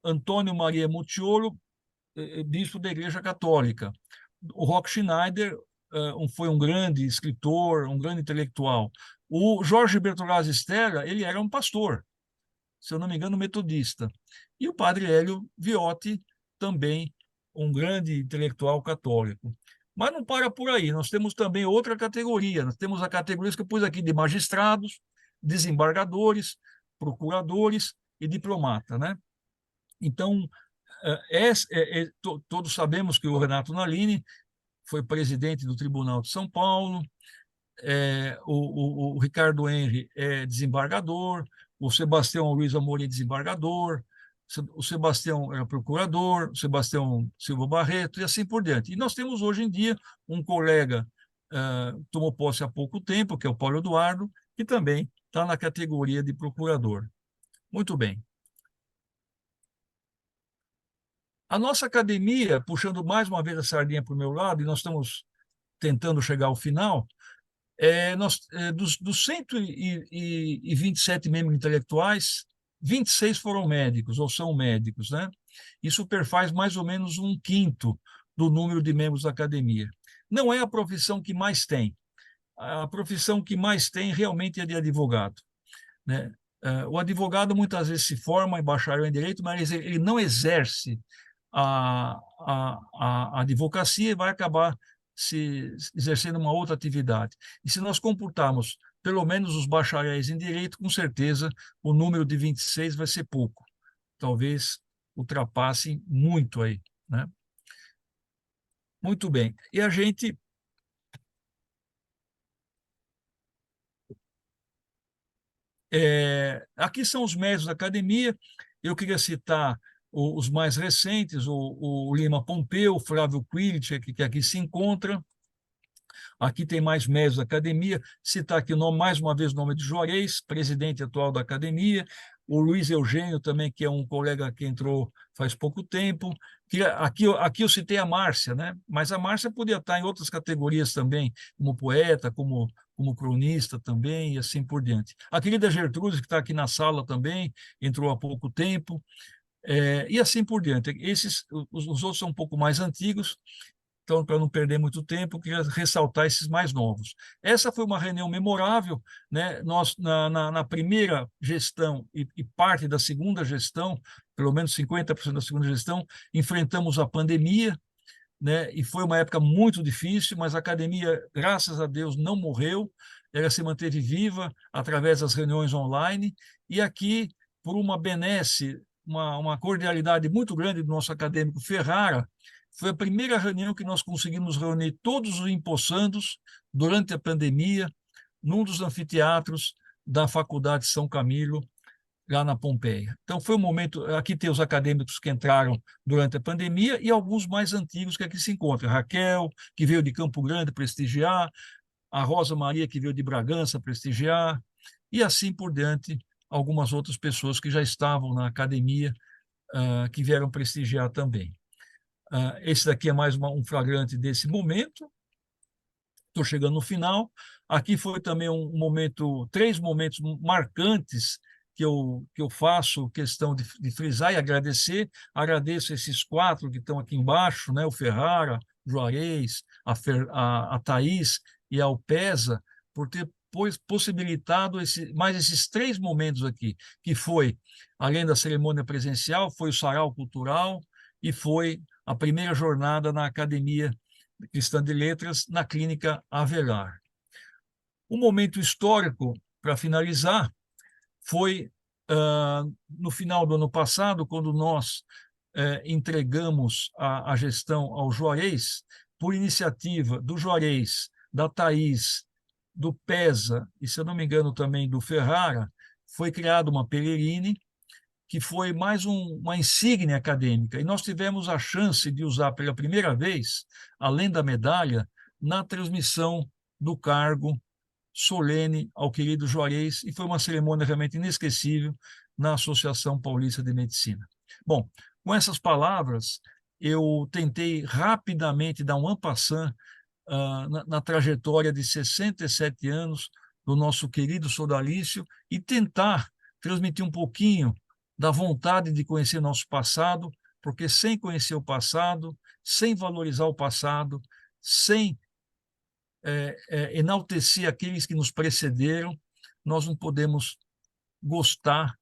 Antônio Maria Mutiolo, bispo da Igreja Católica. O Roque Schneider foi um grande escritor, um grande intelectual. O Jorge Bertolazzi Stella, ele era um pastor, se eu não me engano, metodista. E o padre Hélio Viotti, também um grande intelectual católico. Mas não para por aí, nós temos também outra categoria, nós temos a categoria que eu pus aqui de magistrados, desembargadores, procuradores e diplomata, né? Então, todos sabemos que o Renato Nalini foi presidente do Tribunal de São Paulo, o Ricardo Henry é desembargador, o Sebastião Luiz Amorim é desembargador, o Sebastião era procurador, o Sebastião Silva Barreto e assim por diante. E nós temos hoje em dia um colega, tomou posse há pouco tempo, que é o Paulo Eduardo, que também está na categoria de procurador. Muito bem. A nossa academia, puxando mais uma vez a sardinha para o meu lado, e nós estamos tentando chegar ao final, dos 127 membros intelectuais, 26 foram médicos, ou são médicos, né? Isso perfaz mais ou menos 1/5 do número de membros da academia. Não é a profissão que mais tem. A profissão que mais tem realmente é de advogado, né? O advogado muitas vezes se forma em bacharel em direito, mas ele não exerce a advocacia e vai acabar se exercendo uma outra atividade. E se nós computarmos pelo menos os bacharéis em direito, com certeza o número de 26 vai ser pouco. Talvez ultrapasse muito aí, né? Muito bem. E a gente... aqui são os médios da academia. Eu queria citar os mais recentes, o Lima Pompeu, o Flávio Quilic, que aqui se encontra. Aqui tem mais médios da academia. Citar aqui mais uma vez o nome de Juarez, presidente atual da academia. O Luiz Eugênio também, que é um colega que entrou faz pouco tempo. Aqui eu citei a Márcia, né? Mas a Márcia podia estar em outras categorias também, como poeta, como cronista também, e assim por diante. A querida Gertrude, que está aqui na sala também, entrou há pouco tempo, e assim por diante. Os outros são um pouco mais antigos, então, para não perder muito tempo, eu queria ressaltar esses mais novos. Essa foi uma reunião memorável, né? Nós, na primeira gestão e parte da segunda gestão, pelo menos 50% da segunda gestão, enfrentamos a pandemia, né? E foi uma época muito difícil, mas a academia, graças a Deus, não morreu, ela se manteve viva através das reuniões online, e aqui, por uma benesse, uma cordialidade muito grande do nosso acadêmico Ferrara, foi a primeira reunião que nós conseguimos reunir todos os empossandos durante a pandemia, num dos anfiteatros da Faculdade São Camilo, lá na Pompeia. Então, foi um momento... Aqui tem os acadêmicos que entraram durante a pandemia e alguns mais antigos que aqui se encontram. A Raquel, que veio de Campo Grande prestigiar, a Rosa Maria, que veio de Bragança prestigiar, e assim por diante, algumas outras pessoas que já estavam na academia, que vieram prestigiar também. Esse daqui é mais um flagrante desse momento. Estou chegando no final. Aqui foi também um momento, 3 momentos marcantes que eu faço questão de frisar e agradecer. Agradeço esses 4 que estão aqui embaixo, né? O Ferrara, o Juarez, a Thaís e a Alpesa, por ter possibilitado mais esses 3 momentos aqui, que foi, além da cerimônia presencial, foi o Sarau Cultural e foi a primeira jornada na Academia Cristã de Letras, na Clínica Avelar. Um momento histórico, para finalizar, foi no final do ano passado, quando nós entregamos a gestão ao Juarez, por iniciativa do Juarez, da Thaís, do Pesa e, se eu não me engano, também do Ferrara, foi criada uma Pellegrini, que foi mais uma insígnia acadêmica, e nós tivemos a chance de usar pela primeira vez, além da medalha, na transmissão do cargo solene ao querido Juarez, e foi uma cerimônia realmente inesquecível na Associação Paulista de Medicina. Bom, com essas palavras, eu tentei rapidamente dar um en passant na trajetória de 67 anos do nosso querido sodalício e tentar transmitir um pouquinho da vontade de conhecer nosso passado, porque sem conhecer o passado, sem valorizar o passado, sem enaltecer aqueles que nos precederam, nós não podemos gostar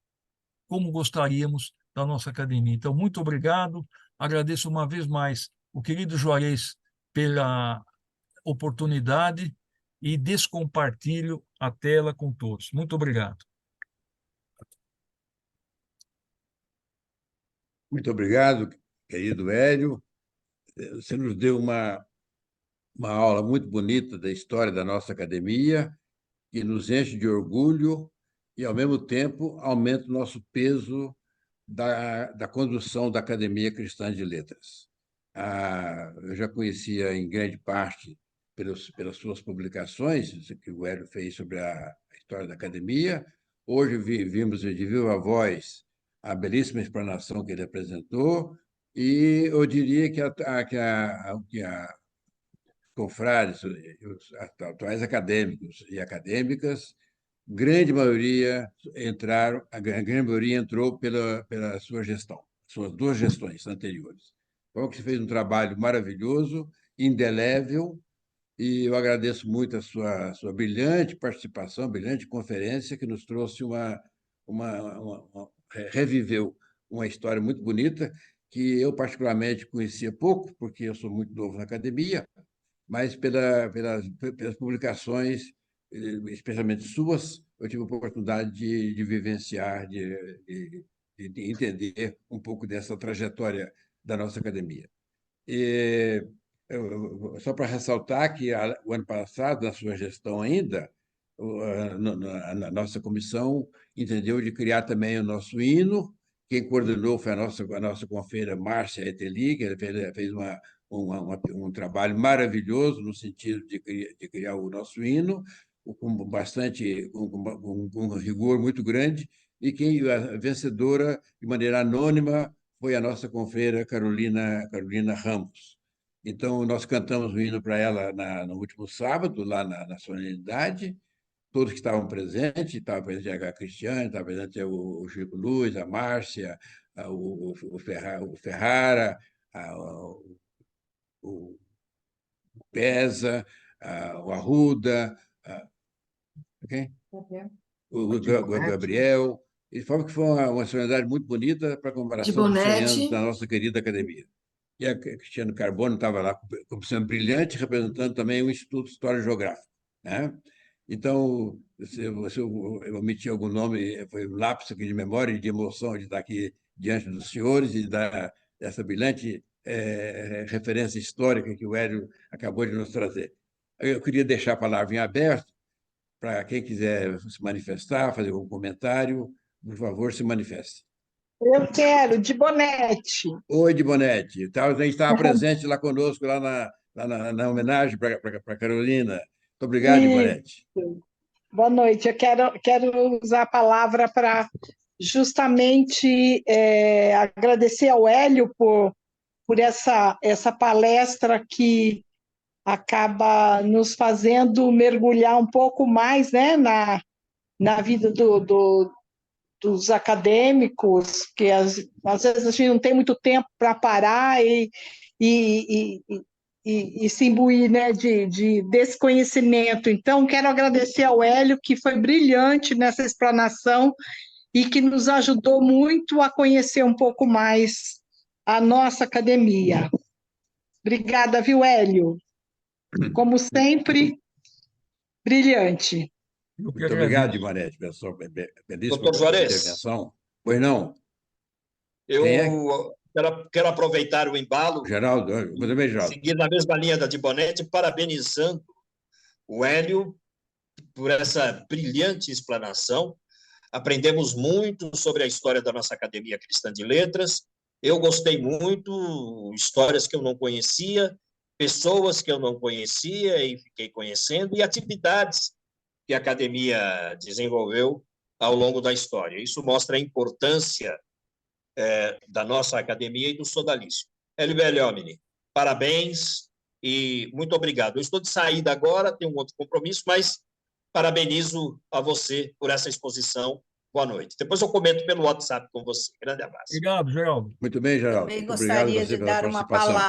como gostaríamos da nossa academia. Então, muito obrigado, agradeço uma vez mais o querido Juarez pela oportunidade e descompartilho a tela com todos. Muito obrigado. Muito obrigado, querido Hélio. Você nos deu uma aula muito bonita da história da nossa academia, que nos enche de orgulho e, ao mesmo tempo, aumenta o nosso peso da condução da Academia Cristã de Letras. Eu já conhecia, em grande parte, pelas suas publicações, que o Hélio fez sobre a história da academia. Hoje vimos de viva voz a belíssima explanação que ele apresentou, e eu diria que confrades, os atuais acadêmicos e acadêmicas, a grande maioria entrou pela sua gestão, suas duas gestões anteriores. Então, que você fez um trabalho maravilhoso, indelével, e eu agradeço muito a sua brilhante participação, brilhante conferência, que nos trouxe reviveu uma história muito bonita, que eu particularmente conhecia pouco, porque eu sou muito novo na academia, mas pelas publicações, especialmente suas, eu tive a oportunidade de vivenciar, de entender um pouco dessa trajetória da nossa academia. E, só para ressaltar que o ano passado, na sua gestão ainda, a nossa comissão entendeu de criar também o nosso hino. Quem coordenou foi a nossa confeira Márcia Eteli, que fez um trabalho maravilhoso no sentido de criar o nosso hino, com rigor muito grande, e a vencedora, de maneira anônima, foi a nossa confeira Carolina Ramos. Então, nós cantamos o hino para ela no último sábado, lá na solenidade. Todos que estavam presentes, estava presente a Cristiane, estava presente o Chico Luz, a Márcia, o Ferrara, o Pesa, o Arruda, okay? O Gabriel. De forma que foi uma solenidade muito bonita para a comemoração dos 100 anos da nossa querida academia. E a Cristiano Carbone estava lá como sendo brilhante, representando também o Instituto de História Geográfica, né? Então, se eu omiti algum nome, foi um lapso aqui de memória e de emoção de estar aqui diante dos senhores e dessa brilhante referência histórica que o Hélio acabou de nos trazer. Eu queria deixar a palavra em aberto para quem quiser se manifestar, fazer algum comentário, por favor, se manifeste. Eu quero, de Bonete. Oi, de Bonete. A gente estava presente lá conosco, lá na homenagem para a Carolina. Muito obrigado, de Bonete. Boa noite. Eu quero usar a palavra para justamente agradecer ao Hélio por essa palestra que acaba nos fazendo mergulhar um pouco mais, né, na vida dos acadêmicos, que às vezes a gente não tem muito tempo para parar e se imbuir, né, desse conhecimento. Então, quero agradecer ao Hélio, que foi brilhante nessa explanação e que nos ajudou muito a conhecer um pouco mais a nossa academia. Obrigada, viu, Hélio? Como sempre, brilhante. Muito obrigado, Ivanete, pela sua belíssima intervenção. Pois não? Eu quero aproveitar o embalo, Geraldo, seguir na mesma linha da Dibonete, parabenizando o Hélio por essa brilhante explanação. Aprendemos muito sobre a história da nossa Academia Cristã de Letras. Eu gostei muito, histórias que eu não conhecia, pessoas que eu não conhecia e fiquei conhecendo, e atividades que a academia desenvolveu ao longo da história. Isso mostra a importância da nossa academia e do sodalício. Hélio Belliomini, parabéns e muito obrigado. Eu estou de saída agora, tenho um outro compromisso, mas parabenizo a você por essa exposição. Boa noite. Depois eu comento pelo WhatsApp com você. Grande abraço. Obrigado, Geraldo. Muito bem, Geraldo. Também Muito obrigado gostaria a você de pela dar uma participação.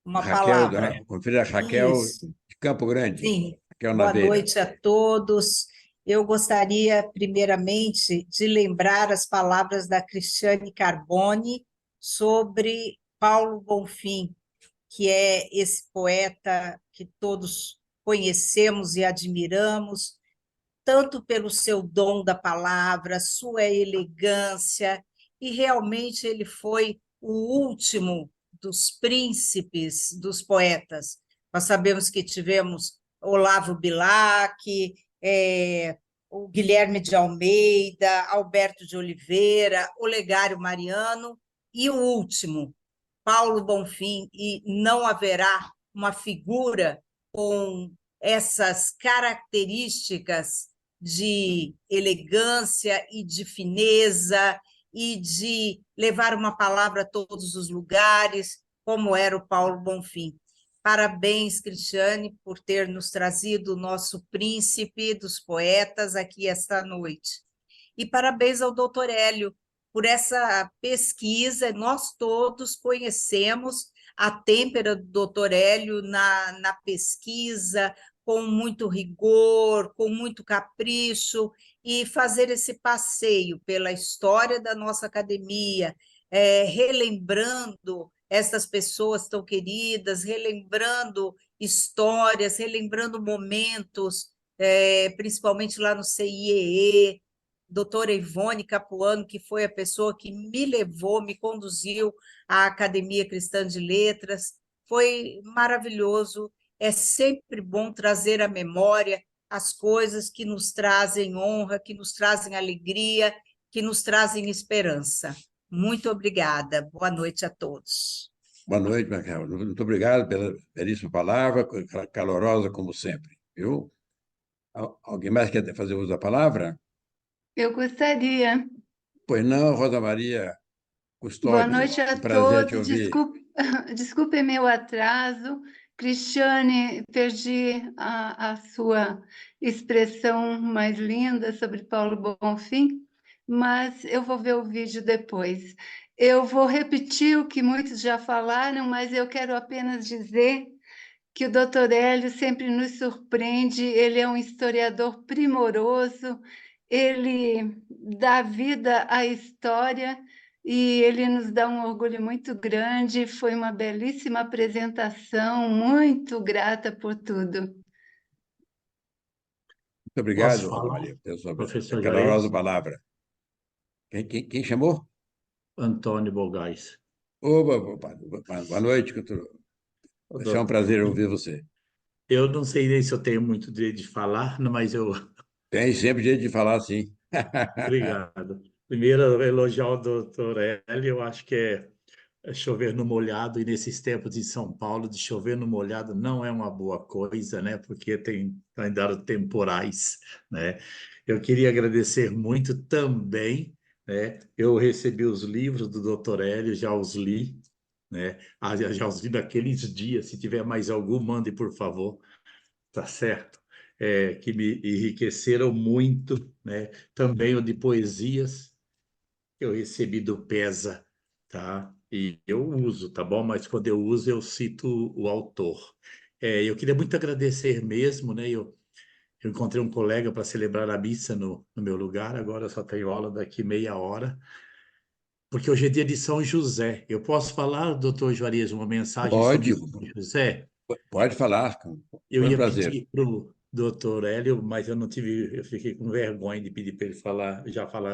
palavra. Confira a Raquel Isso. de Campo Grande. Sim. Raquel Boa Nadeira. noite a todos. Eu gostaria, primeiramente, de lembrar as palavras da Cristiane Carbone sobre Paulo Bonfim, que é esse poeta que todos conhecemos e admiramos, tanto pelo seu dom da palavra, sua elegância, e realmente ele foi o último dos príncipes dos poetas. Nós sabemos que tivemos Olavo Bilac, o Guilherme de Almeida, Alberto de Oliveira, Olegário Mariano, e o último, Paulo Bonfim, e não haverá uma figura com essas características de elegância e de fineza e de levar uma palavra a todos os lugares, como era o Paulo Bonfim. Parabéns, Cristiane, por ter nos trazido o nosso príncipe dos poetas aqui esta noite. E parabéns ao doutor Hélio por essa pesquisa. Nós todos conhecemos a têmpera do doutor Hélio na pesquisa, com muito rigor, com muito capricho, e fazer esse passeio pela história da nossa academia, relembrando essas pessoas tão queridas, relembrando histórias, relembrando momentos, principalmente lá no CIEE, doutora Ivone Capuano, que foi a pessoa que me levou, me conduziu à Academia Cristã de Letras. Foi maravilhoso. É sempre bom trazer à memória as coisas que nos trazem honra, que nos trazem alegria, que nos trazem esperança. Muito obrigada. Boa noite a todos. Boa noite, Macael. Muito obrigado pela belíssima palavra, calorosa como sempre. Viu? Alguém mais quer fazer uso da palavra? Eu gostaria. Pois não, Rosa Maria Boa Custódio. noite a Um prazer te todos. ouvir. Desculpe meu atraso. Cristiane, perdi a sua expressão mais linda sobre Paulo Bonfim, mas eu vou ver o vídeo depois. Eu vou repetir o que muitos já falaram, mas eu quero apenas dizer que o Dr. Hélio sempre nos surpreende. Ele é um historiador primoroso, ele dá vida à história e ele nos dá um orgulho muito grande. Foi uma belíssima apresentação, muito grata por tudo. Muito obrigado, Posso Rosa falar, Maria, pela sua professor calorosa Juarez? palavra. Quem chamou? Antônio Bogais. Opa, boa noite, é um prazer ouvir você. Eu não sei nem se eu tenho muito direito de falar, mas eu... Tem sempre jeito de falar, sim. Obrigado. Primeiro, elogiar o doutor Hélio, eu acho que é chover no molhado, e nesses tempos de São Paulo, de chover no molhado não é uma boa coisa, né? Porque tem dado temporais, né? Eu queria agradecer muito também, né? Eu recebi os livros do doutor Hélio, já os li, né? Já os li naqueles dias. Se tiver mais algum, mande, por favor, tá certo? Que me enriqueceram muito, né? Também o de poesias, eu recebi do PESA, tá? E eu uso, tá bom? Mas quando eu uso, eu cito o autor. Eu queria muito agradecer mesmo, né? Eu encontrei um colega para celebrar a missa no meu lugar, agora eu só tenho aula daqui meia hora, porque hoje é dia de São José. Eu posso falar, doutor Juarez, uma mensagem sobre Pode, São José? pode falar, Eu foi um ia prazer. pedir para o doutor Hélio, mas eu fiquei com vergonha de pedir para ele falar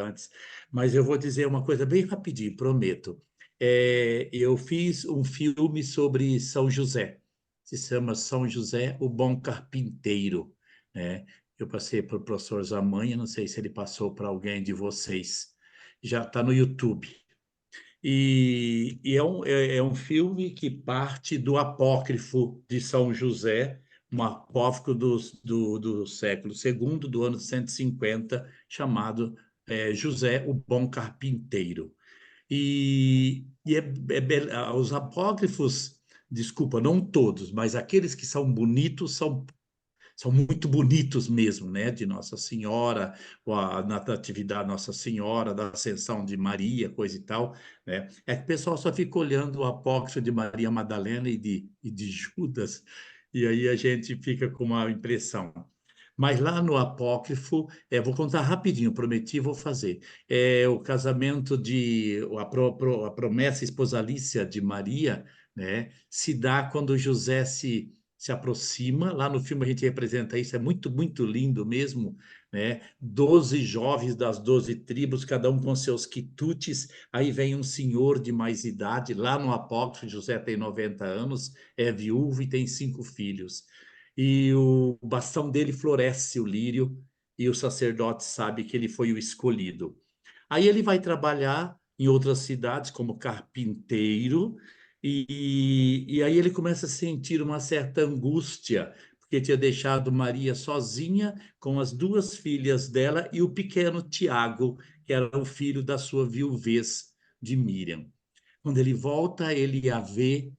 antes. Mas eu vou dizer uma coisa bem rapidinho, prometo. Eu fiz um filme sobre São José, se chama São José, o Bom Carpinteiro, né? Eu passei para o professor Zamanha, não sei se ele passou para alguém de vocês. Já está no YouTube. E é um filme que parte do apócrifo de São José, um apócrifo do século II, do ano 150, chamado José, o Bom Carpinteiro. Os apócrifos, desculpa, não todos, mas aqueles que são bonitos são muito bonitos mesmo, né? De Nossa Senhora, a natividade da Nossa Senhora, da Ascensão de Maria, coisa e tal, né? É que o pessoal só fica olhando o apócrifo de Maria Madalena e de Judas, e aí a gente fica com uma impressão. Mas lá no apócrifo, vou contar rapidinho, prometi, vou fazer. É o casamento a promessa esposalícia de Maria, né, se dá quando José se aproxima. Lá no filme a gente representa isso, é muito, muito lindo mesmo, né? 12 jovens das 12 tribos, cada um com seus quitutes. Aí vem um senhor de mais idade. Lá no apócrifo, José tem 90 anos, é viúvo e tem 5 filhos. E o bastão dele floresce o lírio, e o sacerdote sabe que ele foi o escolhido. Aí ele vai trabalhar em outras cidades como carpinteiro, e aí ele começa a sentir uma certa angústia, porque tinha deixado Maria sozinha com as 2 filhas dela e o pequeno Tiago, que era o filho da sua viuvez de Miriam. Quando ele volta, ele a vê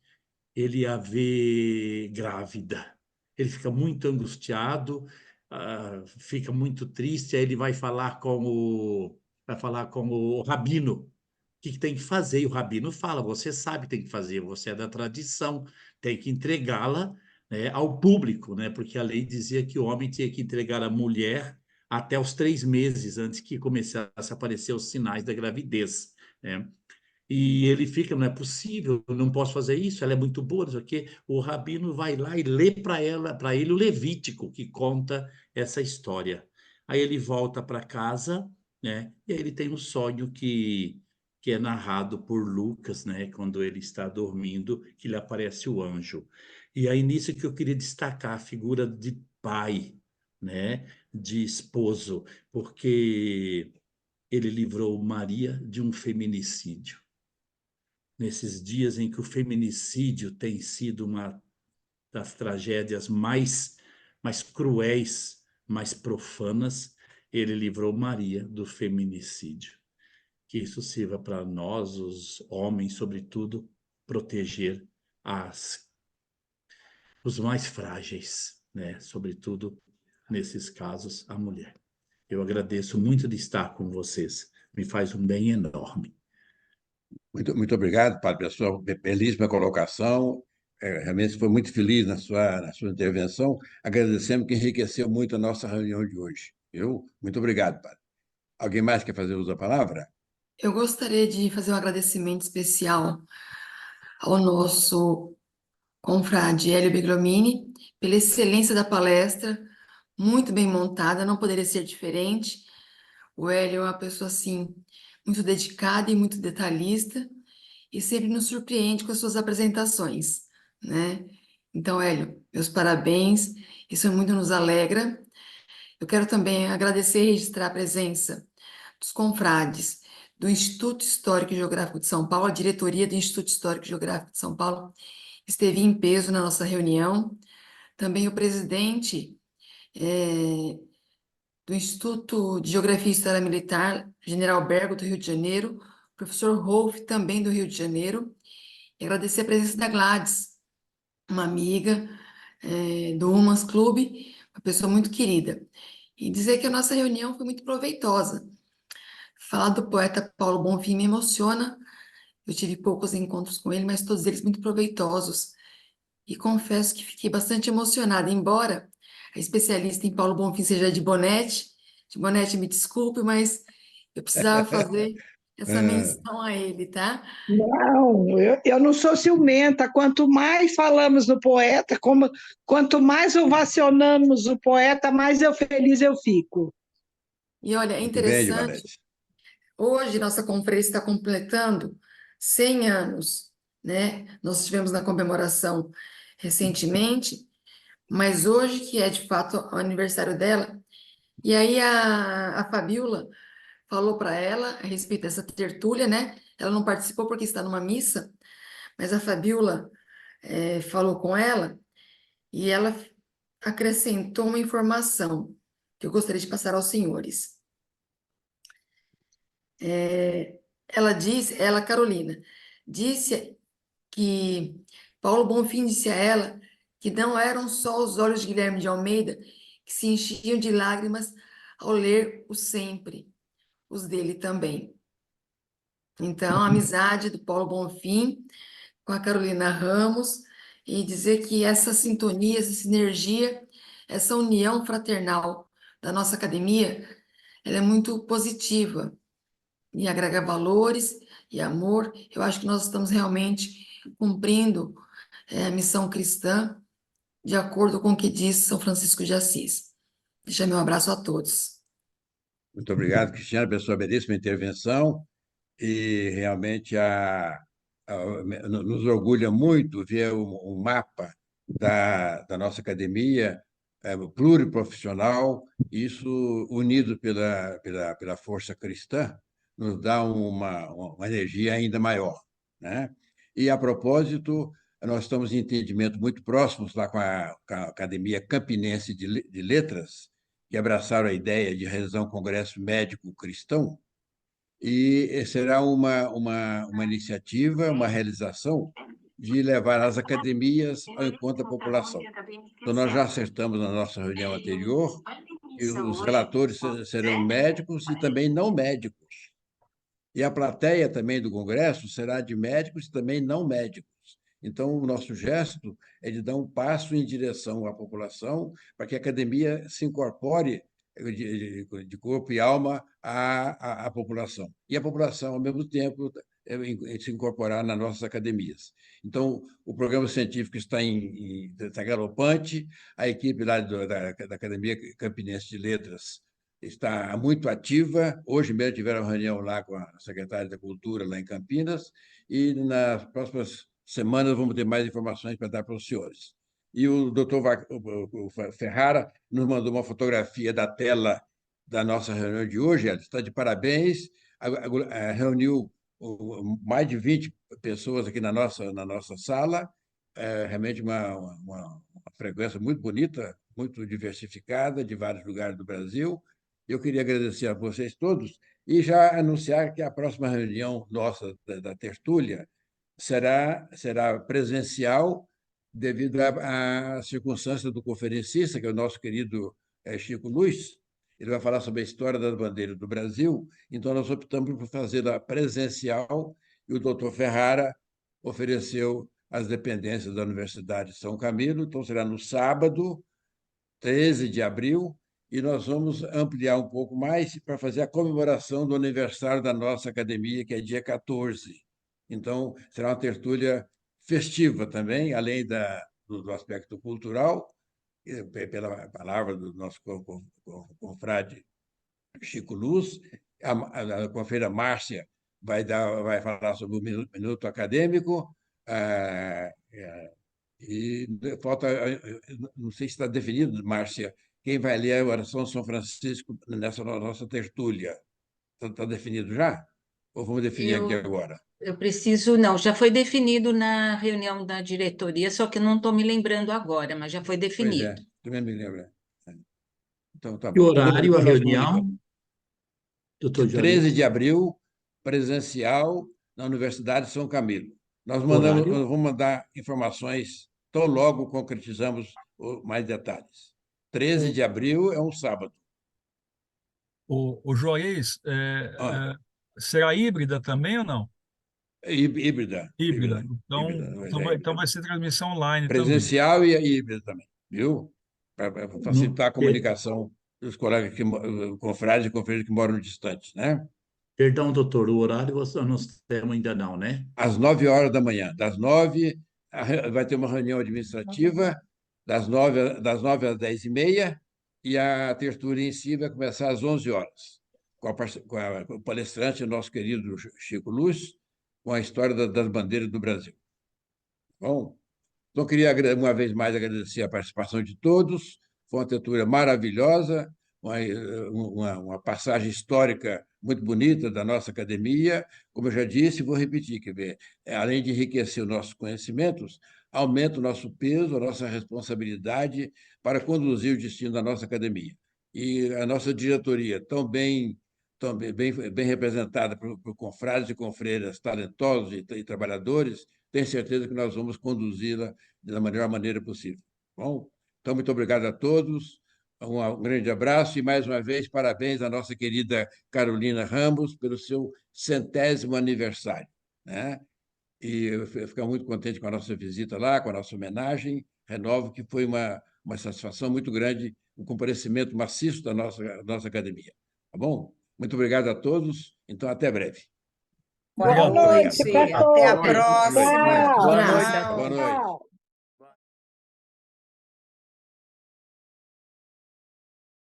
grávida. Ele fica muito angustiado, fica muito triste, aí ele vai falar com o rabino o que tem que fazer. E o rabino fala: você sabe o que tem que fazer, você é da tradição, tem que entregá-la, né, ao público, né, porque a lei dizia que o homem tinha que entregar a mulher até os 3 meses antes que começasse a aparecer os sinais da gravidez, né? E ele fica: não é possível, eu não posso fazer isso, ela é muito boa, não sei o quê. O rabino vai lá e lê para ele o Levítico, que conta essa história. Aí ele volta para casa, né? E aí ele tem um sonho que é narrado por Lucas, né? Quando ele está dormindo, que lhe aparece o anjo. E aí nisso que eu queria destacar a figura de pai, né? De esposo, porque ele livrou Maria de um feminicídio. Nesses dias em que o feminicídio tem sido uma das tragédias mais cruéis, mais profanas, ele livrou Maria do feminicídio. Que isso sirva para nós, os homens, sobretudo, proteger os mais frágeis, né? Sobretudo, nesses casos, a mulher. Eu agradeço muito de estar com vocês. Me faz um bem enorme. Muito obrigado, padre, pela sua belíssima colocação. Realmente foi muito feliz na sua intervenção. Agradecemos que enriqueceu muito a nossa reunião de hoje. Muito obrigado, padre. Alguém mais quer fazer uso da palavra? Eu gostaria de fazer um agradecimento especial ao nosso confrade Hélio Biglomini pela excelência da palestra, muito bem montada, não poderia ser diferente. O Hélio é uma pessoa, assim, muito dedicada e muito detalhista, e sempre nos surpreende com as suas apresentações, né? Então, Hélio, meus parabéns, isso muito nos alegra. Eu quero também agradecer e registrar a presença dos confrades do Instituto Histórico e Geográfico de São Paulo, a diretoria do Instituto Histórico e Geográfico de São Paulo esteve em peso na nossa reunião. Também o presidente do Instituto de Geografia e História Militar, General Bergo, do Rio de Janeiro, professor Rolf, também do Rio de Janeiro, e agradecer a presença da Gladys, uma amiga do Humans Club, uma pessoa muito querida, e dizer que a nossa reunião foi muito proveitosa. Falar do poeta Paulo Bonfim me emociona, eu tive poucos encontros com ele, mas todos eles muito proveitosos, e confesso que fiquei bastante emocionada, embora a especialista em Paulo Bonfim seja de Bonete, me desculpe, mas eu precisava fazer essa menção a ele, tá? Não, eu não sou ciumenta. Quanto mais falamos do poeta, quanto mais ovacionamos o poeta, mais feliz eu fico. E olha, é Muito bem, interessante, Ivanete. hoje nossa conferência está completando 100 anos, né? Nós estivemos na comemoração recentemente, mas hoje, que é de fato o aniversário dela, e aí a Fabiola falou para ela a respeito dessa tertúlia, né? Ela não participou porque está numa missa, mas a Fabiola falou com ela e ela acrescentou uma informação que eu gostaria de passar aos senhores. Ela, Carolina, disse que Paulo Bonfim disse a ela que não eram só os olhos de Guilherme de Almeida que se enchiam de lágrimas ao ler o Sempre, os dele também. Então, a amizade do Paulo Bonfim com a Carolina Ramos, e dizer que essa sintonia, essa sinergia essa união fraternal da nossa academia, ela é muito positiva e agrega valores e amor. Eu acho que nós estamos realmente cumprindo a missão cristã de acordo com o que diz São Francisco de Assis. Deixa meu abraço a todos. Muito obrigado, Cristiano, pela sua belíssima intervenção. E realmente nos orgulha muito ver um mapa da nossa academia pluriprofissional, isso unido pela força cristã, nos dá uma energia ainda maior, né? E, a propósito, nós estamos em entendimento muito próximos lá com a Academia Campinense de Letras, que abraçaram a ideia de realizar um congresso médico cristão, e será uma iniciativa, uma realização de levar as academias ao encontro da população. Então, nós já acertamos na nossa reunião anterior, e os relatores serão médicos e também não médicos. E a plateia também do Congresso será de médicos e também não médicos. Então, o nosso gesto é de dar um passo em direção à população para que a academia se incorpore de corpo e alma à população. E a população, ao mesmo tempo, se incorporar nas nossas academias. Então, o programa científico está galopante, a equipe lá da Academia Campinense de Letras está muito ativa. Hoje mesmo tiveram uma reunião lá com a secretária da Cultura, lá em Campinas, e nas próximas semanas vamos ter mais informações para dar para os senhores. E o doutor Ferrara nos mandou uma fotografia da tela da nossa reunião de hoje. Ela está de parabéns, reuniu mais de 20 pessoas aqui na nossa sala, realmente uma frequência muito bonita, muito diversificada, de vários lugares do Brasil. Eu queria agradecer a vocês todos e já anunciar que a próxima reunião nossa da tertúlia será presencial, devido à circunstância do conferencista, que é o nosso querido Chico Luz. Ele vai falar sobre a história das bandeiras do Brasil, então nós optamos por fazê-la presencial, e o doutor Ferrara ofereceu as dependências da Universidade de São Camilo, então será no sábado, 13 de abril, e nós vamos ampliar um pouco mais para fazer a comemoração do aniversário da nossa academia, que é dia 14. Então, será uma tertúlia festiva também, além do aspecto cultural, pela palavra do nosso confrade Chico Luz. A confreira Márcia vai falar sobre o Minuto Acadêmico, e falta, não sei se está definido, Márcia, quem vai ler a oração de São Francisco nessa nossa tertúlia. Está definido já? Ou vamos definir aqui agora? Eu preciso, não, já foi definido na reunião da diretoria, só que eu não estou me lembrando agora, mas já foi Pois definido. também me lembro. Então, tá Que bom. horário a Depois nós reunião, comunicamos. doutor 13 de abril, presencial, na Universidade de São Camilo. Nós Horário? vamos mandar informações tão logo concretizamos mais detalhes. 13 de abril é um sábado. O Joiês, será híbrida também ou não? Híbrida. Híbrida. Então vai ser transmissão online também. Presencial e híbrida também, viu? Para facilitar a comunicação dos colegas confrades e confrades que moram distantes, né? Perdão, doutor, o horário nós temos ainda não, né? Às 9 horas da manhã. Das 9, vai ter uma reunião administrativa, das 9 às 10h30, e a tertúlia em si vai começar às 11 horas, com o palestrante, nosso querido Chico Luz, com a história das bandeiras do Brasil. Bom, então, queria, uma vez mais, agradecer a participação de todos. Foi uma tertúlia maravilhosa, uma passagem histórica muito bonita da nossa academia. Como eu já disse, vou repetir, além de enriquecer os nossos conhecimentos, aumenta o nosso peso, a nossa responsabilidade para conduzir o destino da nossa academia. E a nossa diretoria, tão bem representada por confrades e confreiras talentosos e trabalhadores, tenho certeza que nós vamos conduzi-la da melhor maneira possível. Bom, então, muito obrigado a todos, um grande abraço e, mais uma vez, parabéns à nossa querida Carolina Ramos pelo seu 100º aniversário, né? E eu fico muito contente com a nossa visita lá, com a nossa homenagem, renovo que foi uma satisfação muito grande, o comparecimento maciço da nossa academia. Tá bom? Muito obrigado a todos. Então, até breve. Boa Boa noite noite, para até a todos. próxima. Tchau. Boa noite. Tchau. Boa noite. Tchau.